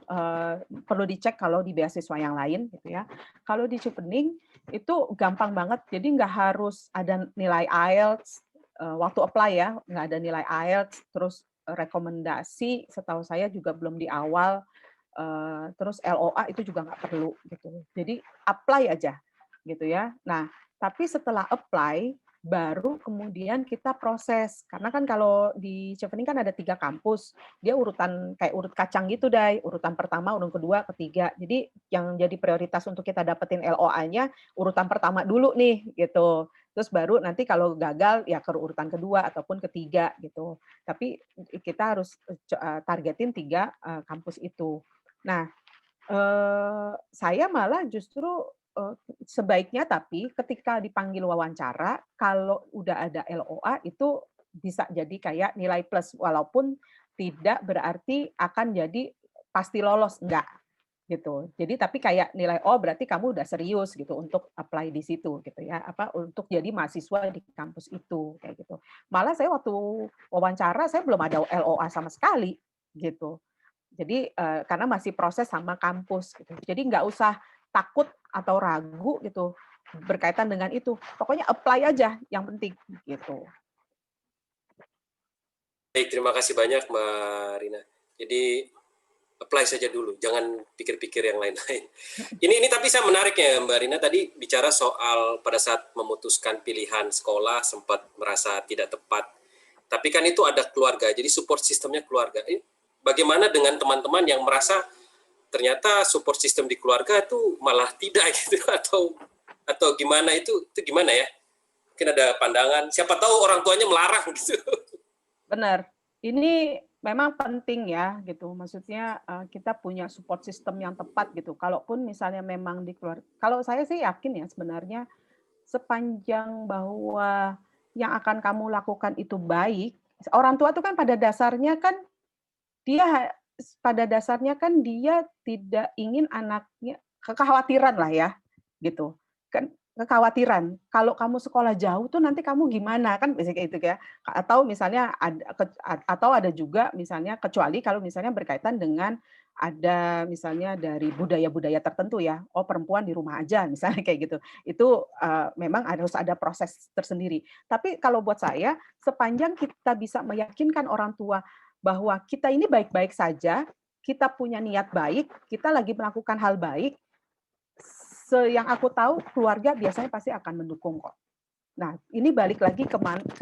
[SPEAKER 2] perlu dicek kalau di beasiswa yang lain gitu ya. Kalau di chevening itu gampang banget, jadi nggak harus ada nilai IELTS waktu apply ya, nggak ada nilai IELTS, terus rekomendasi setahu saya juga belum di awal, terus LOA itu juga nggak perlu gitu. Jadi apply aja gitu ya. Nah, tapi setelah apply baru kemudian kita proses, karena kan kalau di chevening kan ada 3 kampus, dia urutan kayak urut kacang gitu Day, urutan pertama, urutan kedua, ketiga. Jadi yang jadi prioritas untuk kita dapetin LOA-nya urutan pertama dulu nih gitu. Terus baru nanti kalau gagal ya ke urutan kedua ataupun ketiga gitu. Tapi kita harus targetin 3 kampus itu. Nah, saya malah justru sebaiknya tapi ketika dipanggil wawancara, kalau udah ada LOA itu bisa jadi kayak nilai plus, walaupun tidak berarti akan jadi pasti lolos, enggak gitu. Jadi tapi kayak nilai berarti kamu udah serius gitu untuk apply di situ gitu ya, untuk jadi mahasiswa di kampus itu kayak gitu. Malah saya waktu wawancara saya belum ada LOA sama sekali gitu. Jadi karena masih proses sama kampus gitu. Jadi nggak usah takut atau ragu gitu berkaitan dengan itu. Pokoknya apply aja yang penting gitu.
[SPEAKER 1] Baik, terima kasih banyak Mbak Rina. Jadi apply saja dulu, jangan pikir-pikir yang lain-lain. Ini tapi saya menarik ya Mbak Rina, tadi bicara soal pada saat memutuskan pilihan sekolah sempat merasa tidak tepat. Tapi kan itu ada keluarga, jadi support sistemnya keluarga. Bagaimana dengan teman-teman yang merasa ternyata support sistem di keluarga itu malah tidak gitu, atau gimana, itu gimana ya? Mungkin ada pandangan, siapa tahu orang tuanya melarang gitu.
[SPEAKER 2] Benar. Ini memang penting ya gitu. Maksudnya kita punya support system yang tepat gitu. Kalaupun misalnya memang di keluarga, kalau saya sih yakin ya sebenarnya sepanjang bahwa yang akan kamu lakukan itu baik, orang tua itu kan pada dasarnya kan dia tidak ingin anaknya, kekhawatiran lah ya gitu kan, kekhawatiran kalau kamu sekolah jauh tuh nanti kamu gimana kan, biasanya kayak gitu ya. Atau misalnya ada juga misalnya, kecuali kalau misalnya berkaitan dengan ada misalnya dari budaya-budaya tertentu ya, perempuan di rumah aja misalnya kayak gitu, itu memang harus ada proses tersendiri. Tapi kalau buat saya, sepanjang kita bisa meyakinkan orang tua bahwa kita ini baik-baik saja, kita punya niat baik, kita lagi melakukan hal baik, yang aku tahu keluarga biasanya pasti akan mendukung kok. Nah, ini balik lagi ke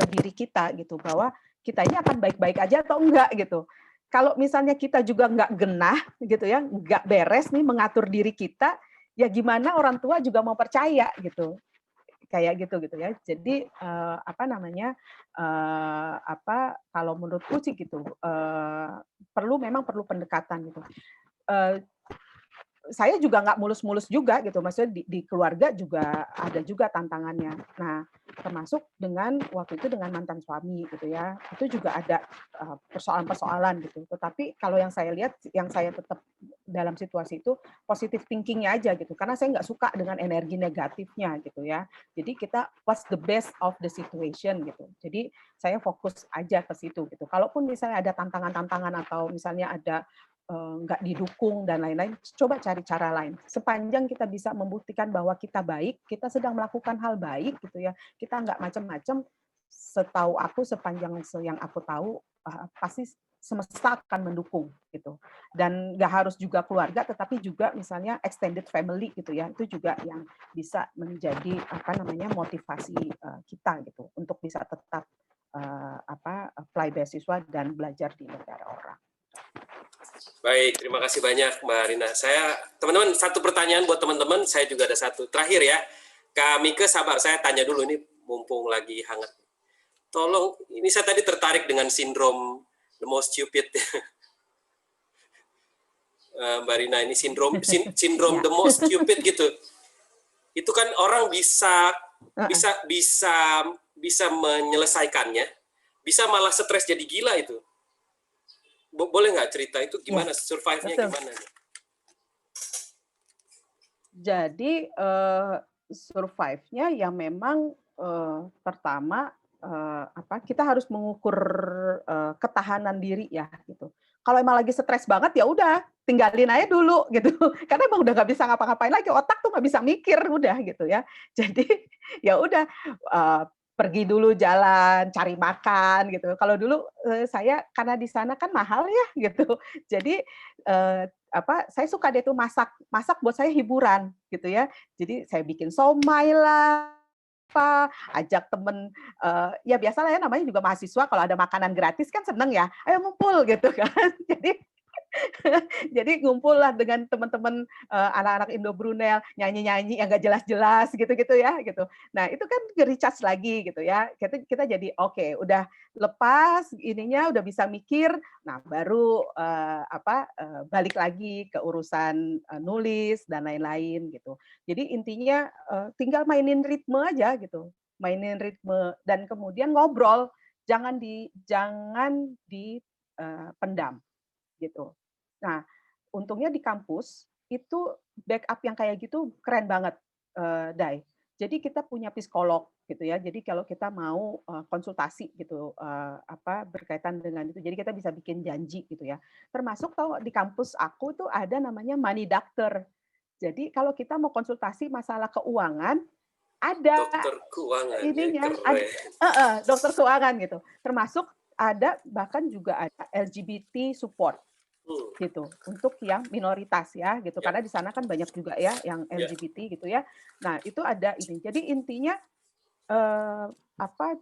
[SPEAKER 2] diri kita gitu, bahwa kita ini akan baik-baik aja atau enggak gitu. Kalau misalnya kita juga nggak genah gitu ya, nggak beres nih mengatur diri kita, ya gimana orang tua juga mau percaya gitu. Kayak gitu ya. Jadi kalau menurutku sih gitu, memang perlu pendekatan gitu. Saya juga nggak mulus-mulus juga gitu, maksudnya di keluarga juga ada juga tantangannya. Nah, termasuk waktu itu dengan mantan suami gitu ya, itu juga ada persoalan-persoalan gitu. Tetapi kalau yang saya lihat, yang saya tetap dalam situasi itu positive thinking-nya aja gitu, karena saya nggak suka dengan energi negatifnya gitu ya. Jadi kita what's the best of the situation gitu. Jadi saya fokus aja ke situ gitu. Kalaupun misalnya ada tantangan-tantangan atau misalnya ada nggak didukung dan lain-lain, coba cari cara lain. Sepanjang kita bisa membuktikan bahwa kita baik, kita sedang melakukan hal baik gitu ya, kita nggak macam-macam. Setahu aku, sepanjang yang aku tahu, pasti semesta akan mendukung gitu. Dan nggak harus juga keluarga, tetapi juga misalnya extended family gitu ya, itu juga yang bisa menjadi motivasi kita gitu untuk bisa tetap apply beasiswa dan belajar di negara orang.
[SPEAKER 1] Baik, terima kasih banyak Mbak Rina. Teman-teman, satu pertanyaan buat teman-teman, saya juga ada satu. Terakhir ya, Kak Mika sabar, saya tanya dulu ini mumpung lagi hangat. Tolong, ini saya tadi tertarik dengan sindrom the most stupid. Mbak Rina, ini sindrom the most stupid gitu. Itu kan orang bisa menyelesaikannya, bisa malah stres jadi gila itu. Boleh nggak cerita itu gimana, survive-nya gimana?
[SPEAKER 2] Jadi survive-nya ya memang pertama kita harus mengukur ketahanan diri ya gitu. Kalau emang lagi stres banget ya udah tinggalin aja dulu gitu. Karena emang udah nggak bisa ngapa-ngapain lagi, otak tuh nggak bisa mikir udah gitu ya. Jadi ya udah pergi dulu jalan, cari makan gitu. Kalau dulu saya karena di sana kan mahal ya gitu. Jadi saya suka deh tuh masak buat saya hiburan gitu ya. Jadi saya bikin somai lah, ajak temen, ya biasalah ya namanya juga mahasiswa kalau ada makanan gratis kan seneng ya, ayo ngumpul gitu kan. Jadi ngumpul lah dengan teman-teman anak-anak Indo Brunel, nyanyi-nyanyi yang nggak jelas-jelas gitu-gitu ya gitu. Nah itu kan nge-recharge lagi gitu ya. Kita jadi oke, udah lepas ininya, udah bisa mikir. Nah baru balik lagi ke urusan nulis dan lain-lain gitu. Jadi intinya tinggal mainin ritme aja gitu, mainin ritme dan kemudian ngobrol, jangan dipendam gitu. Nah, untungnya di kampus itu backup yang kayak gitu keren banget, Dai. Jadi kita punya psikolog gitu ya. Jadi kalau kita mau konsultasi gitu berkaitan dengan itu, jadi kita bisa bikin janji gitu ya. Termasuk di kampus aku tuh ada namanya money doctor. Jadi kalau kita mau konsultasi masalah keuangan, ada
[SPEAKER 1] dokter keuangan
[SPEAKER 2] ininya,
[SPEAKER 1] ya,
[SPEAKER 2] dokter keuangan gitu. Termasuk ada bahkan juga ada LGBT support gitu untuk yang minoritas ya gitu, karena di sana kan banyak juga ya yang LGBT gitu ya. Nah itu ada ini. Jadi intinya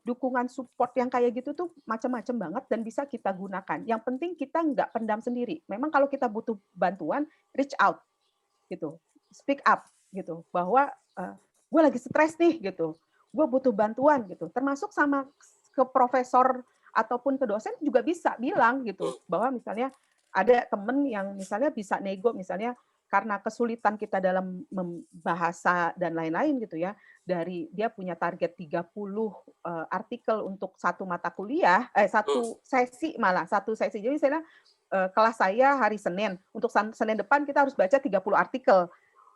[SPEAKER 2] dukungan support yang kayak gitu tuh macam-macam banget dan bisa kita gunakan. Yang penting kita nggak pendam sendiri. Memang kalau kita butuh bantuan, reach out gitu, speak up gitu, bahwa gue lagi stres nih gitu, gue butuh bantuan gitu. Termasuk sama ke profesor ataupun ke dosen juga bisa bilang gitu, bahwa misalnya ada temen yang misalnya bisa nego, misalnya karena kesulitan kita dalam bahasa dan lain-lain gitu ya, dari dia punya target 30 artikel untuk satu mata kuliah, satu sesi. Jadi misalnya kelas saya hari Senin, untuk Senin depan kita harus baca 30 artikel,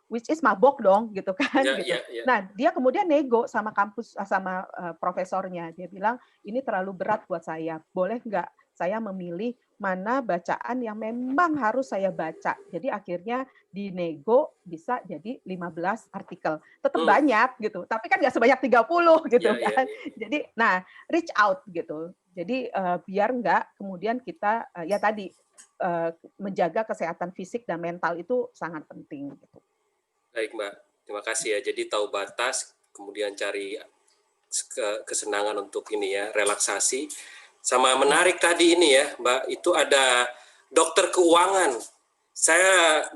[SPEAKER 2] which is mabok dong gitu kan. Gitu. Nah dia kemudian nego sama kampus, sama profesornya, dia bilang ini terlalu berat buat saya, boleh nggak saya memilih mana bacaan yang memang harus saya baca. Jadi akhirnya dinego bisa jadi 15 artikel. Tetap banyak gitu, tapi kan nggak sebanyak 30 gitu kan. Jadi nah reach out gitu. Jadi biar nggak kemudian kita menjaga kesehatan fisik dan mental itu sangat penting gitu.
[SPEAKER 1] Baik Mbak, terima kasih ya. Jadi tahu batas, kemudian cari kesenangan untuk ini ya, relaksasi. Sama menarik tadi ini ya, Mbak, itu ada dokter keuangan.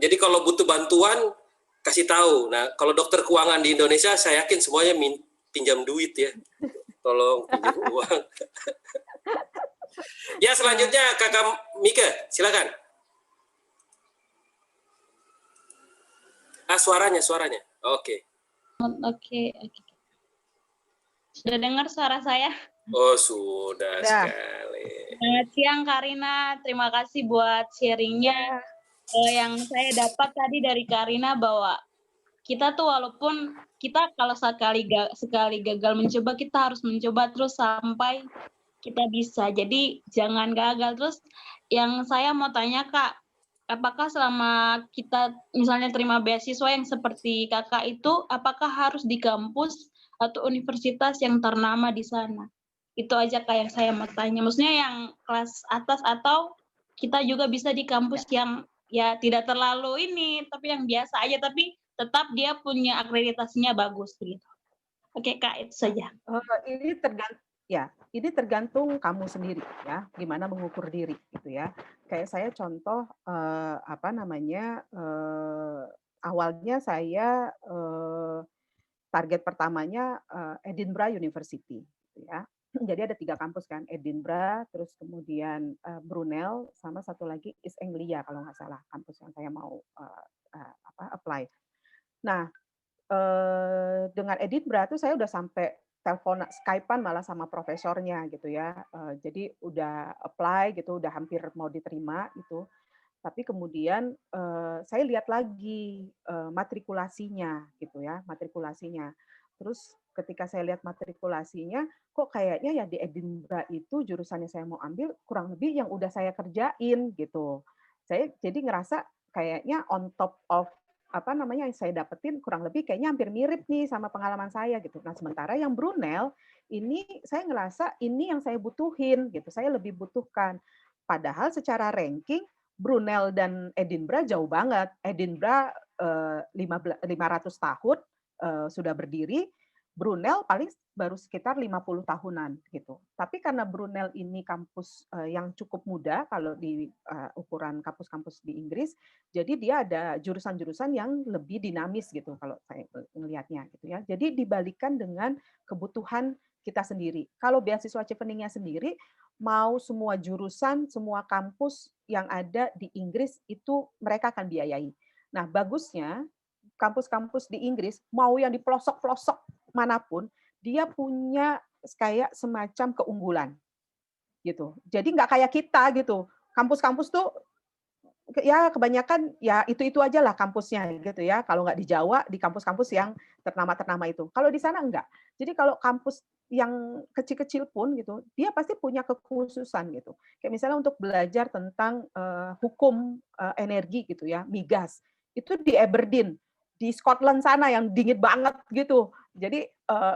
[SPEAKER 1] Jadi kalau butuh bantuan, kasih tahu. Nah, kalau dokter keuangan di Indonesia, saya yakin semuanya pinjam duit ya. Tolong pinjam uang. Ya, selanjutnya Kakak Mika, silakan. Suaranya. Oke.
[SPEAKER 3] Oke. Sudah dengar suara saya?
[SPEAKER 1] Oh, sudah sekali.
[SPEAKER 3] Selamat siang, Karina. Terima kasih buat sharingnya. Yang saya dapat tadi dari Karina bahwa kita tuh walaupun kita kalau sekali gagal mencoba, kita harus mencoba terus sampai kita bisa. Jadi jangan gagal. Terus yang saya mau tanya, Kak, apakah selama kita misalnya terima beasiswa yang seperti Kakak itu, apakah harus di kampus atau universitas yang ternama di sana? Itu aja Kak yang saya mau tanya. Maksudnya yang kelas atas atau kita juga bisa di kampus yang ya tidak terlalu ini, tapi yang biasa aja, tapi tetap dia punya akreditasinya bagus gitu. Oke Kak, itu saja.
[SPEAKER 2] Ini tergantung kamu sendiri ya, gimana mengukur diri gitu ya. Kayak saya contoh awalnya saya target pertamanya Edinburgh University gitu ya. Jadi ada 3 kampus kan, Edinburgh, terus kemudian Brunel, sama satu lagi East Anglia kalau nggak salah kampus yang saya mau apply. Nah, dengan Edinburgh tuh saya udah sampai telepon Skype-an malah sama profesornya gitu ya. Jadi udah apply gitu, udah hampir mau diterima gitu. Tapi kemudian saya lihat lagi matrikulasinya gitu ya, matrikulasinya. Terus ketika saya lihat matrikulasinya, kok kayaknya ya di Edinburgh itu jurusannya saya mau ambil kurang lebih yang udah saya kerjain gitu. Saya jadi ngerasa kayaknya on top of yang saya dapetin kurang lebih kayaknya hampir mirip nih sama pengalaman saya gitu. Nah, sementara yang Brunel ini saya ngerasa ini yang saya butuhin gitu. Saya lebih butuhkan. Padahal secara ranking Brunel dan Edinburgh jauh banget. Edinburgh 500 tahun sudah berdiri, Brunel paling baru sekitar 50 tahunan gitu. Tapi karena Brunel ini kampus yang cukup muda kalau di ukuran kampus-kampus di Inggris, jadi dia ada jurusan-jurusan yang lebih dinamis gitu kalau saya melihatnya gitu ya. Jadi dibalikan dengan kebutuhan kita sendiri. Kalau beasiswa Chevening-nya sendiri, mau semua jurusan, semua kampus yang ada di Inggris itu mereka akan biayai. Nah, bagusnya kampus-kampus di Inggris, mau yang di pelosok-pelosok manapun, dia punya kayak semacam keunggulan. Gitu. Jadi nggak kayak kita gitu. Kampus-kampus tuh ya kebanyakan ya itu aja lah kampusnya gitu ya. Kalau nggak di Jawa, di kampus-kampus yang ternama-ternama itu. Kalau di sana enggak. Jadi kalau kampus yang kecil-kecil pun gitu, dia pasti punya kekhususan gitu. Kayak misalnya untuk belajar tentang hukum energi gitu ya, migas. Itu di Aberdeen, di Scotland sana yang dingin banget gitu. Jadi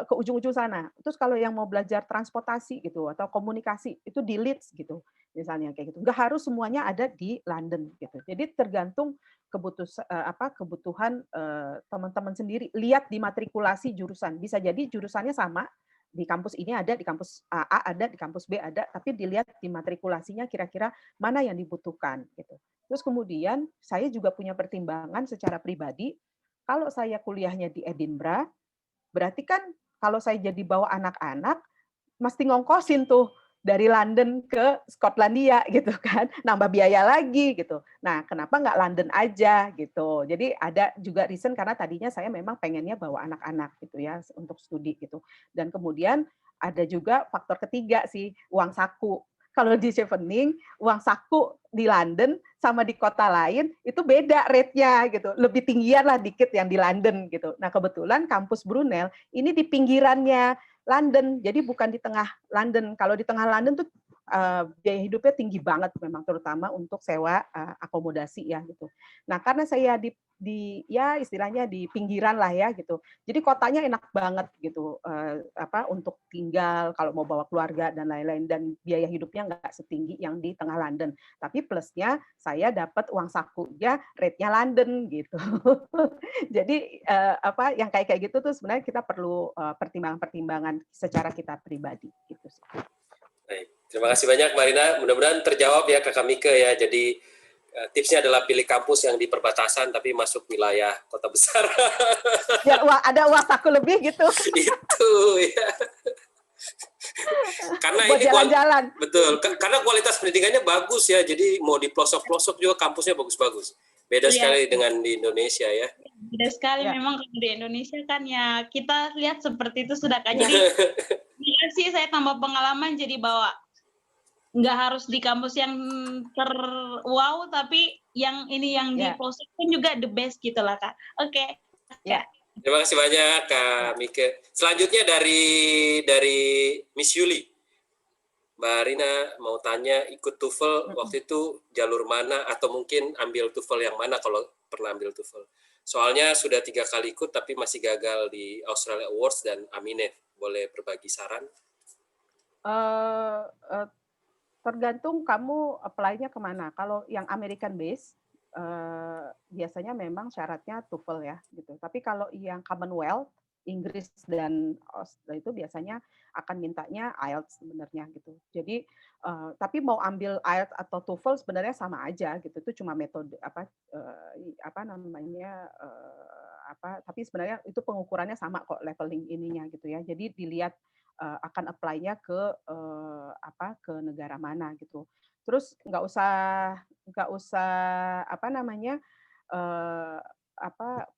[SPEAKER 2] ke ujung-ujung sana. Terus kalau yang mau belajar transportasi gitu atau komunikasi itu di Leeds gitu. Misalnya kayak gitu. Nggak harus semuanya ada di London gitu. Jadi tergantung kebutuhan teman-teman sendiri. Lihat di matrikulasi jurusan. Bisa jadi jurusannya sama, di kampus ini ada, di kampus A ada, di kampus B ada, tapi dilihat di matrikulasinya kira-kira mana yang dibutuhkan gitu. Terus kemudian saya juga punya pertimbangan secara pribadi, kalau saya kuliahnya di Edinburgh, berarti kan kalau saya jadi bawa anak-anak, mesti ngongkosin tuh dari London ke Skotlandia gitu kan, nambah biaya lagi gitu. Nah, kenapa nggak London aja gitu? Jadi ada juga reason karena tadinya saya memang pengennya bawa anak-anak gitu ya untuk studi gitu. Dan kemudian ada juga faktor ketiga sih, uang saku. Kalau di Chevening, uang saku di London sama di kota lain itu beda rate-nya gitu. Lebih tinggian lah dikit yang di London gitu. Nah, kebetulan kampus Brunel ini di pinggirannya London, jadi bukan di tengah London. Kalau di tengah London tuh biaya hidupnya tinggi banget memang, terutama untuk sewa akomodasi ya gitu. Nah, karena saya di ya istilahnya di pinggiran lah ya gitu. Jadi kotanya enak banget gitu untuk tinggal kalau mau bawa keluarga dan lain-lain, dan biaya hidupnya nggak setinggi yang di tengah London. Tapi plusnya saya dapat uang sakunya rate-nya London gitu. Jadi yang kayak gitu tuh sebenarnya kita perlu pertimbangan-pertimbangan secara kita pribadi gitu sih.
[SPEAKER 1] Baik, terima kasih banyak Mbak Rina. Mudah-mudahan terjawab ya Kakak Mike ya. Jadi tipsnya adalah pilih kampus yang di perbatasan tapi masuk wilayah kota besar.
[SPEAKER 2] Ya, ada uang saku lebih gitu.
[SPEAKER 1] Itu ya. Karena
[SPEAKER 2] buat
[SPEAKER 1] ini
[SPEAKER 2] jalan-jalan.
[SPEAKER 1] Betul, karena kualitas pendidikannya bagus ya. Jadi mau di pelosok-pelosok juga kampusnya bagus-bagus. Beda sekali dengan di Indonesia ya.
[SPEAKER 3] Beda sekali memang kalau di Indonesia kan ya kita lihat seperti itu sudah kan. Jadi sih saya tambah pengalaman jadi bawa nggak harus di kampus yang wow, tapi yang ini yang di pelosok pun juga the best gitu lah Kak. Oke.
[SPEAKER 2] Ya.
[SPEAKER 1] Terima kasih banyak Kak Mike. Selanjutnya dari Miss Yuli. Mbak Rina mau tanya, ikut TOEFL waktu itu jalur mana, atau mungkin ambil TOEFL yang mana kalau pernah ambil TOEFL. Soalnya sudah 3 kali ikut tapi masih gagal di Australia Awards dan Aminef. Boleh berbagi saran?
[SPEAKER 2] Tergantung kamu apply-nya kemana. Kalau yang American base, biasanya memang syaratnya TOEFL ya, gitu. Tapi kalau yang Commonwealth, Inggris dan Australia itu biasanya akan mintanya IELTS sebenarnya gitu. Jadi, tapi mau ambil IELTS atau TOEFL sebenarnya sama aja gitu. Itu cuma metode apa namanya tapi sebenarnya itu pengukurannya sama kok leveling ininya gitu ya. Jadi dilihat akan apply-nya ke ke negara mana gitu. Terus nggak usah apa namanya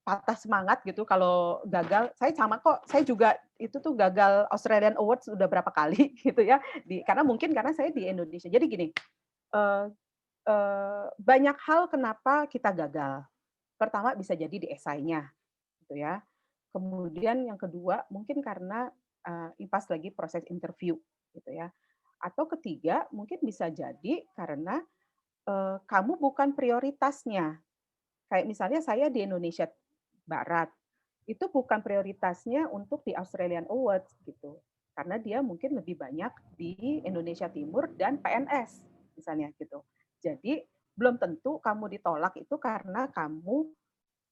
[SPEAKER 2] patah semangat gitu kalau gagal. Saya sama kok. Saya juga itu tuh gagal Australian Awards udah berapa kali gitu ya. Karena saya di Indonesia. Jadi gini, banyak hal kenapa kita gagal. Pertama bisa jadi di esainya gitu ya. Kemudian yang kedua mungkin karena pas lagi proses interview gitu ya. Atau ketiga mungkin bisa jadi karena kamu bukan prioritasnya. Kayak misalnya saya di Indonesia Barat, itu bukan prioritasnya untuk di Australian Awards gitu. Karena dia mungkin lebih banyak di Indonesia Timur dan PNS misalnya gitu. Jadi belum tentu kamu ditolak itu karena kamu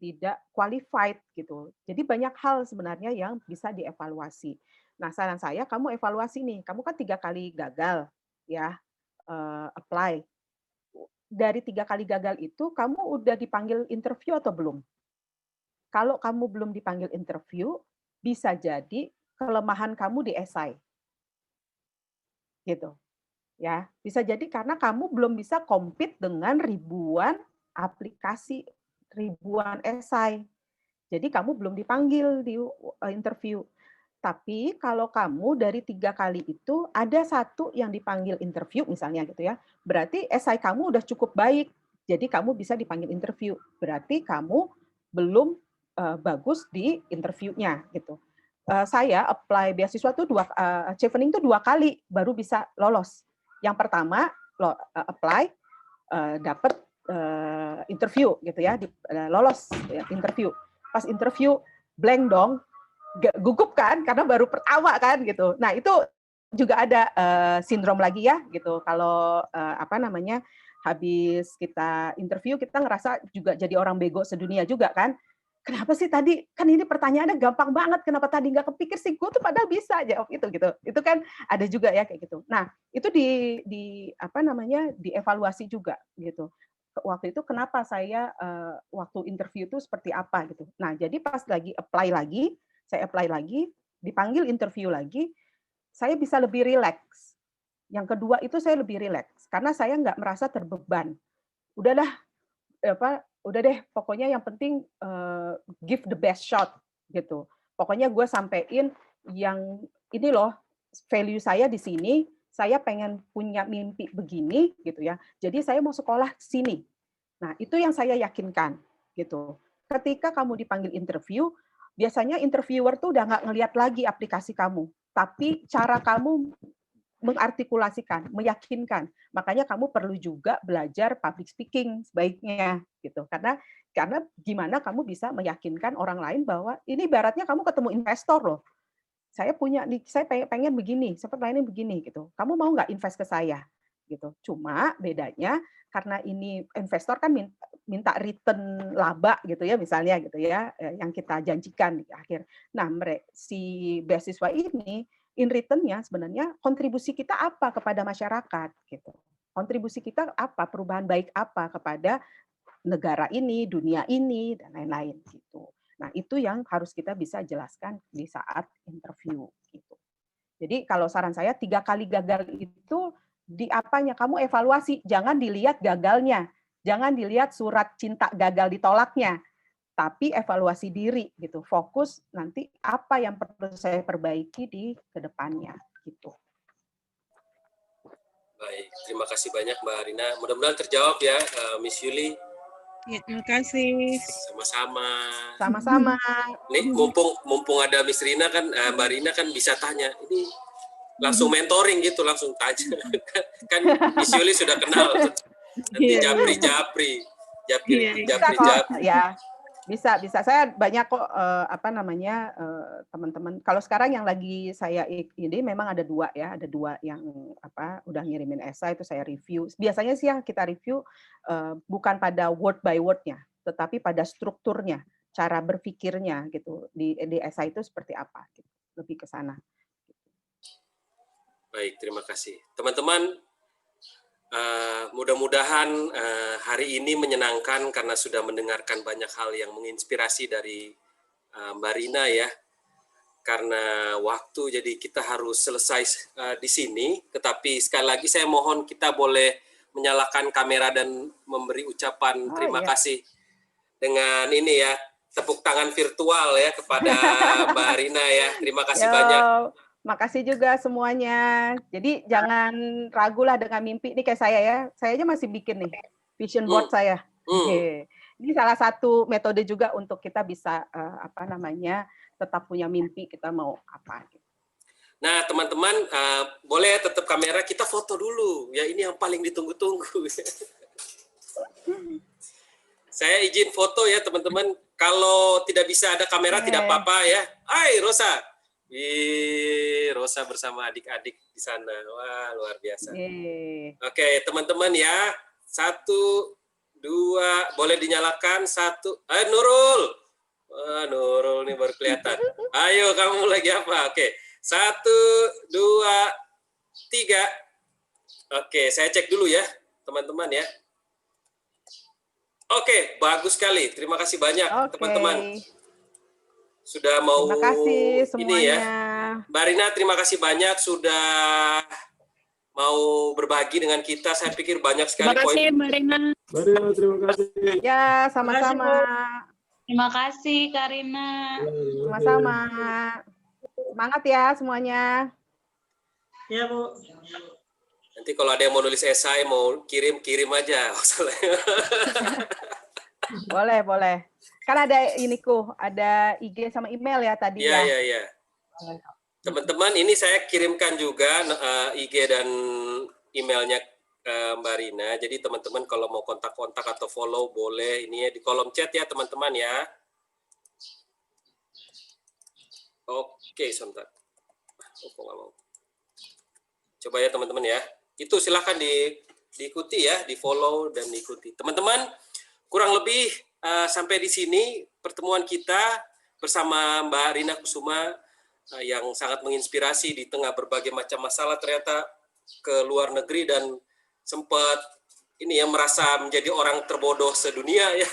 [SPEAKER 2] tidak qualified gitu. Jadi banyak hal sebenarnya yang bisa dievaluasi. Nah, saran saya kamu evaluasi nih. Kamu kan 3 kali gagal ya apply. Dari 3 kali gagal itu kamu udah dipanggil interview atau belum? Kalau kamu belum dipanggil interview, bisa jadi kelemahan kamu di esai. Gitu. Ya, bisa jadi karena kamu belum bisa compete dengan ribuan aplikasi, ribuan esai. Jadi kamu belum dipanggil di interview. Tapi kalau kamu dari 3 kali itu ada 1 yang dipanggil interview misalnya gitu ya, berarti esai kamu udah cukup baik. Jadi kamu bisa dipanggil interview. Berarti kamu belum bagus di interviewnya gitu. Saya apply beasiswa tuh Chevening tuh 2 kali baru bisa lolos. Yang pertama apply dapat interview gitu ya, lolos interview. Pas interview blank dong. Gugup kan karena baru pertama kan gitu. Nah, itu juga ada sindrom lagi ya gitu. Kalau habis kita interview kita ngerasa juga jadi orang bego sedunia juga kan. Kenapa sih tadi kan ini pertanyaannya gampang banget, kenapa tadi nggak kepikir sih, gue tuh padahal bisa jawab itu gitu. Itu kan ada juga ya kayak gitu. Nah, itu dievaluasi juga gitu. Waktu itu kenapa saya waktu interview itu seperti apa gitu. Nah, jadi pas saya apply lagi, dipanggil interview lagi, saya bisa lebih rileks. Yang kedua itu saya lebih rileks karena saya nggak merasa terbeban. Udah deh, pokoknya yang penting give the best shot gitu. Pokoknya gue sampein yang ini loh, value saya di sini, saya pengen punya mimpi begini gitu ya. Jadi saya mau sekolah sini. Nah, itu yang saya yakinkan gitu. Ketika kamu dipanggil interview, biasanya interviewer tuh udah nggak ngelihat lagi aplikasi kamu, tapi cara kamu mengartikulasikan, meyakinkan. Makanya kamu perlu juga belajar public speaking sebaiknya gitu. Karena gimana kamu bisa meyakinkan orang lain bahwa ini ibaratnya kamu ketemu investor loh. Saya pengen begini, saya pengen begini gitu. Kamu mau nggak invest ke saya? Gitu. Cuma bedanya karena ini investor kan minta return laba gitu ya misalnya gitu ya yang kita janjikan di akhir. Nah, si beasiswa ini in return-nya sebenarnya kontribusi kita apa kepada masyarakat gitu. Kontribusi kita apa, perubahan baik apa kepada negara ini, dunia ini dan lain-lain gitu. Nah, itu yang harus kita bisa jelaskan di saat interview gitu. Jadi kalau saran saya 3 kali gagal itu di apanya kamu evaluasi, jangan dilihat gagalnya, jangan dilihat surat cinta gagal ditolaknya, tapi evaluasi diri gitu. Fokus nanti apa yang perlu saya perbaiki di kedepannya gitu.
[SPEAKER 1] Baik, terima kasih banyak Mbak Rina. Mudah-mudahan terjawab ya, Miss Yuli.
[SPEAKER 8] Ya, terima kasih.
[SPEAKER 1] Sama-sama.
[SPEAKER 2] Sama-sama.
[SPEAKER 1] Nih mumpung ada Miss Rina kan, Mbak Rina kan bisa tanya. Ini langsung mentoring gitu, langsung tanya. Kan Miss Yuli sudah kenal. Nanti japri.
[SPEAKER 2] Ya. Bisa. Saya banyak kok teman-teman. Kalau sekarang yang lagi saya ini memang ada 2 ya, ada 2 yang udah ngirimin esai itu saya review. Biasanya sih yang kita review bukan pada word by word-nya, tetapi pada strukturnya, cara berpikirnya gitu. Di esai itu seperti apa gitu. Lebih ke sana.
[SPEAKER 1] Baik, terima kasih. Teman-teman, mudah-mudahan hari ini menyenangkan karena sudah mendengarkan banyak hal yang menginspirasi dari Mbak Rina ya. Karena waktu, jadi kita harus selesai di sini. Tetapi sekali lagi saya mohon kita boleh menyalakan kamera dan memberi ucapan terima kasih dengan ini ya, tepuk tangan virtual ya kepada Mbak Rina ya. Terima kasih banyak.
[SPEAKER 2] Makasih juga semuanya. Jadi jangan ragulah dengan mimpi. Ini kayak saya ya. Saya aja masih bikin nih vision board saya. Ini salah satu metode juga untuk kita bisa tetap punya mimpi kita mau apa.
[SPEAKER 1] Nah teman-teman boleh tetap kamera, kita foto dulu. Ya ini yang paling ditunggu-tunggu. Saya izin foto ya teman-teman. Kalau tidak bisa ada kamera tidak apa-apa ya. Hai Rosa. Rosa bersama adik-adik di sana. Wah, luar biasa. Oke, teman-teman ya. 1, 2, boleh dinyalakan. 1. Nurul. Wah, Nurul nih baru kelihatan. Ayo, kamu lagi apa? Oke. 1, 2, 3. Oke, saya cek dulu ya, teman-teman ya. Oke, bagus sekali. Terima kasih banyak, teman-teman. Sudah mau
[SPEAKER 2] terima kasih semuanya.
[SPEAKER 1] Ini ya. Mbak Rina, terima kasih banyak sudah mau berbagi dengan kita. Saya pikir banyak sekali
[SPEAKER 4] poin. Terima kasih Mbak Rina.
[SPEAKER 5] Terima kasih.
[SPEAKER 2] Ya, sama-sama.
[SPEAKER 3] Terima kasih Karina.
[SPEAKER 2] Sama-sama. Semangat ya semuanya.
[SPEAKER 6] Ya, Bu.
[SPEAKER 1] Nanti kalau ada yang mau nulis esai, mau kirim aja.
[SPEAKER 2] Boleh. Kan ada ada IG sama email ya tadi ya.
[SPEAKER 1] Iya. Teman-teman, ini saya kirimkan juga IG dan emailnya Mbak Rina. Jadi teman-teman kalau mau kontak-kontak atau follow boleh ini ya di kolom chat ya teman-teman ya. Oke, sebentar. Coba ya teman-teman ya. Itu silahkan diikuti ya, di follow dan diikuti. Teman-teman, kurang lebih sampai di sini pertemuan kita bersama Mbak Rina Kusuma yang sangat menginspirasi di tengah berbagai macam masalah, ternyata ke luar negeri dan sempat ini ya merasa menjadi orang terbodoh sedunia ya.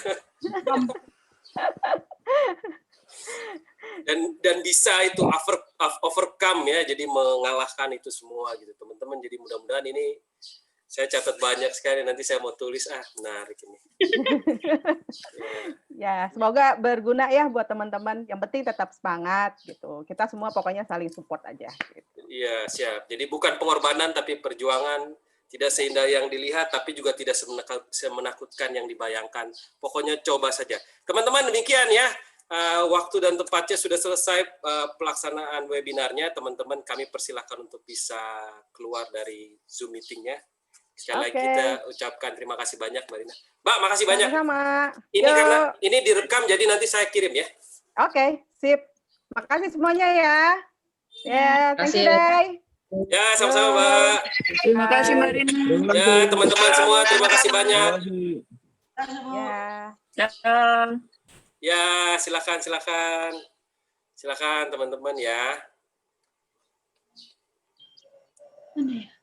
[SPEAKER 1] dan bisa itu overcome ya, jadi mengalahkan itu semua gitu teman-teman. Jadi mudah-mudahan ini saya catat banyak sekali, nanti saya mau tulis menarik ini.
[SPEAKER 2] Ya, semoga berguna ya buat teman-teman. Yang penting tetap semangat gitu. Kita semua pokoknya saling support aja. Gitu.
[SPEAKER 1] Iya, siap. Jadi bukan pengorbanan tapi perjuangan. Tidak seindah yang dilihat, tapi juga tidak semenakutkan yang dibayangkan. Pokoknya coba saja. Teman-teman, demikian ya. Waktu dan tempatnya sudah selesai pelaksanaan webinarnya. Teman-teman, kami persilahkan untuk bisa keluar dari Zoom meetingnya. Sekali lagi kita ucapkan terima kasih banyak, Mbak Rina. Mbak, makasih banyak.
[SPEAKER 2] Sama-sama.
[SPEAKER 1] Ini karena ini direkam, jadi nanti saya kirim ya.
[SPEAKER 2] Oke, sip. Makasih semuanya ya. Ya, thank you, Day.
[SPEAKER 1] Ya, sama-sama, Mbak.
[SPEAKER 4] Terima kasih, Mbak Rina.
[SPEAKER 1] Ya, teman-teman semua, terima kasih banyak. Ya, silakan teman-teman ya.
[SPEAKER 3] Mana ya?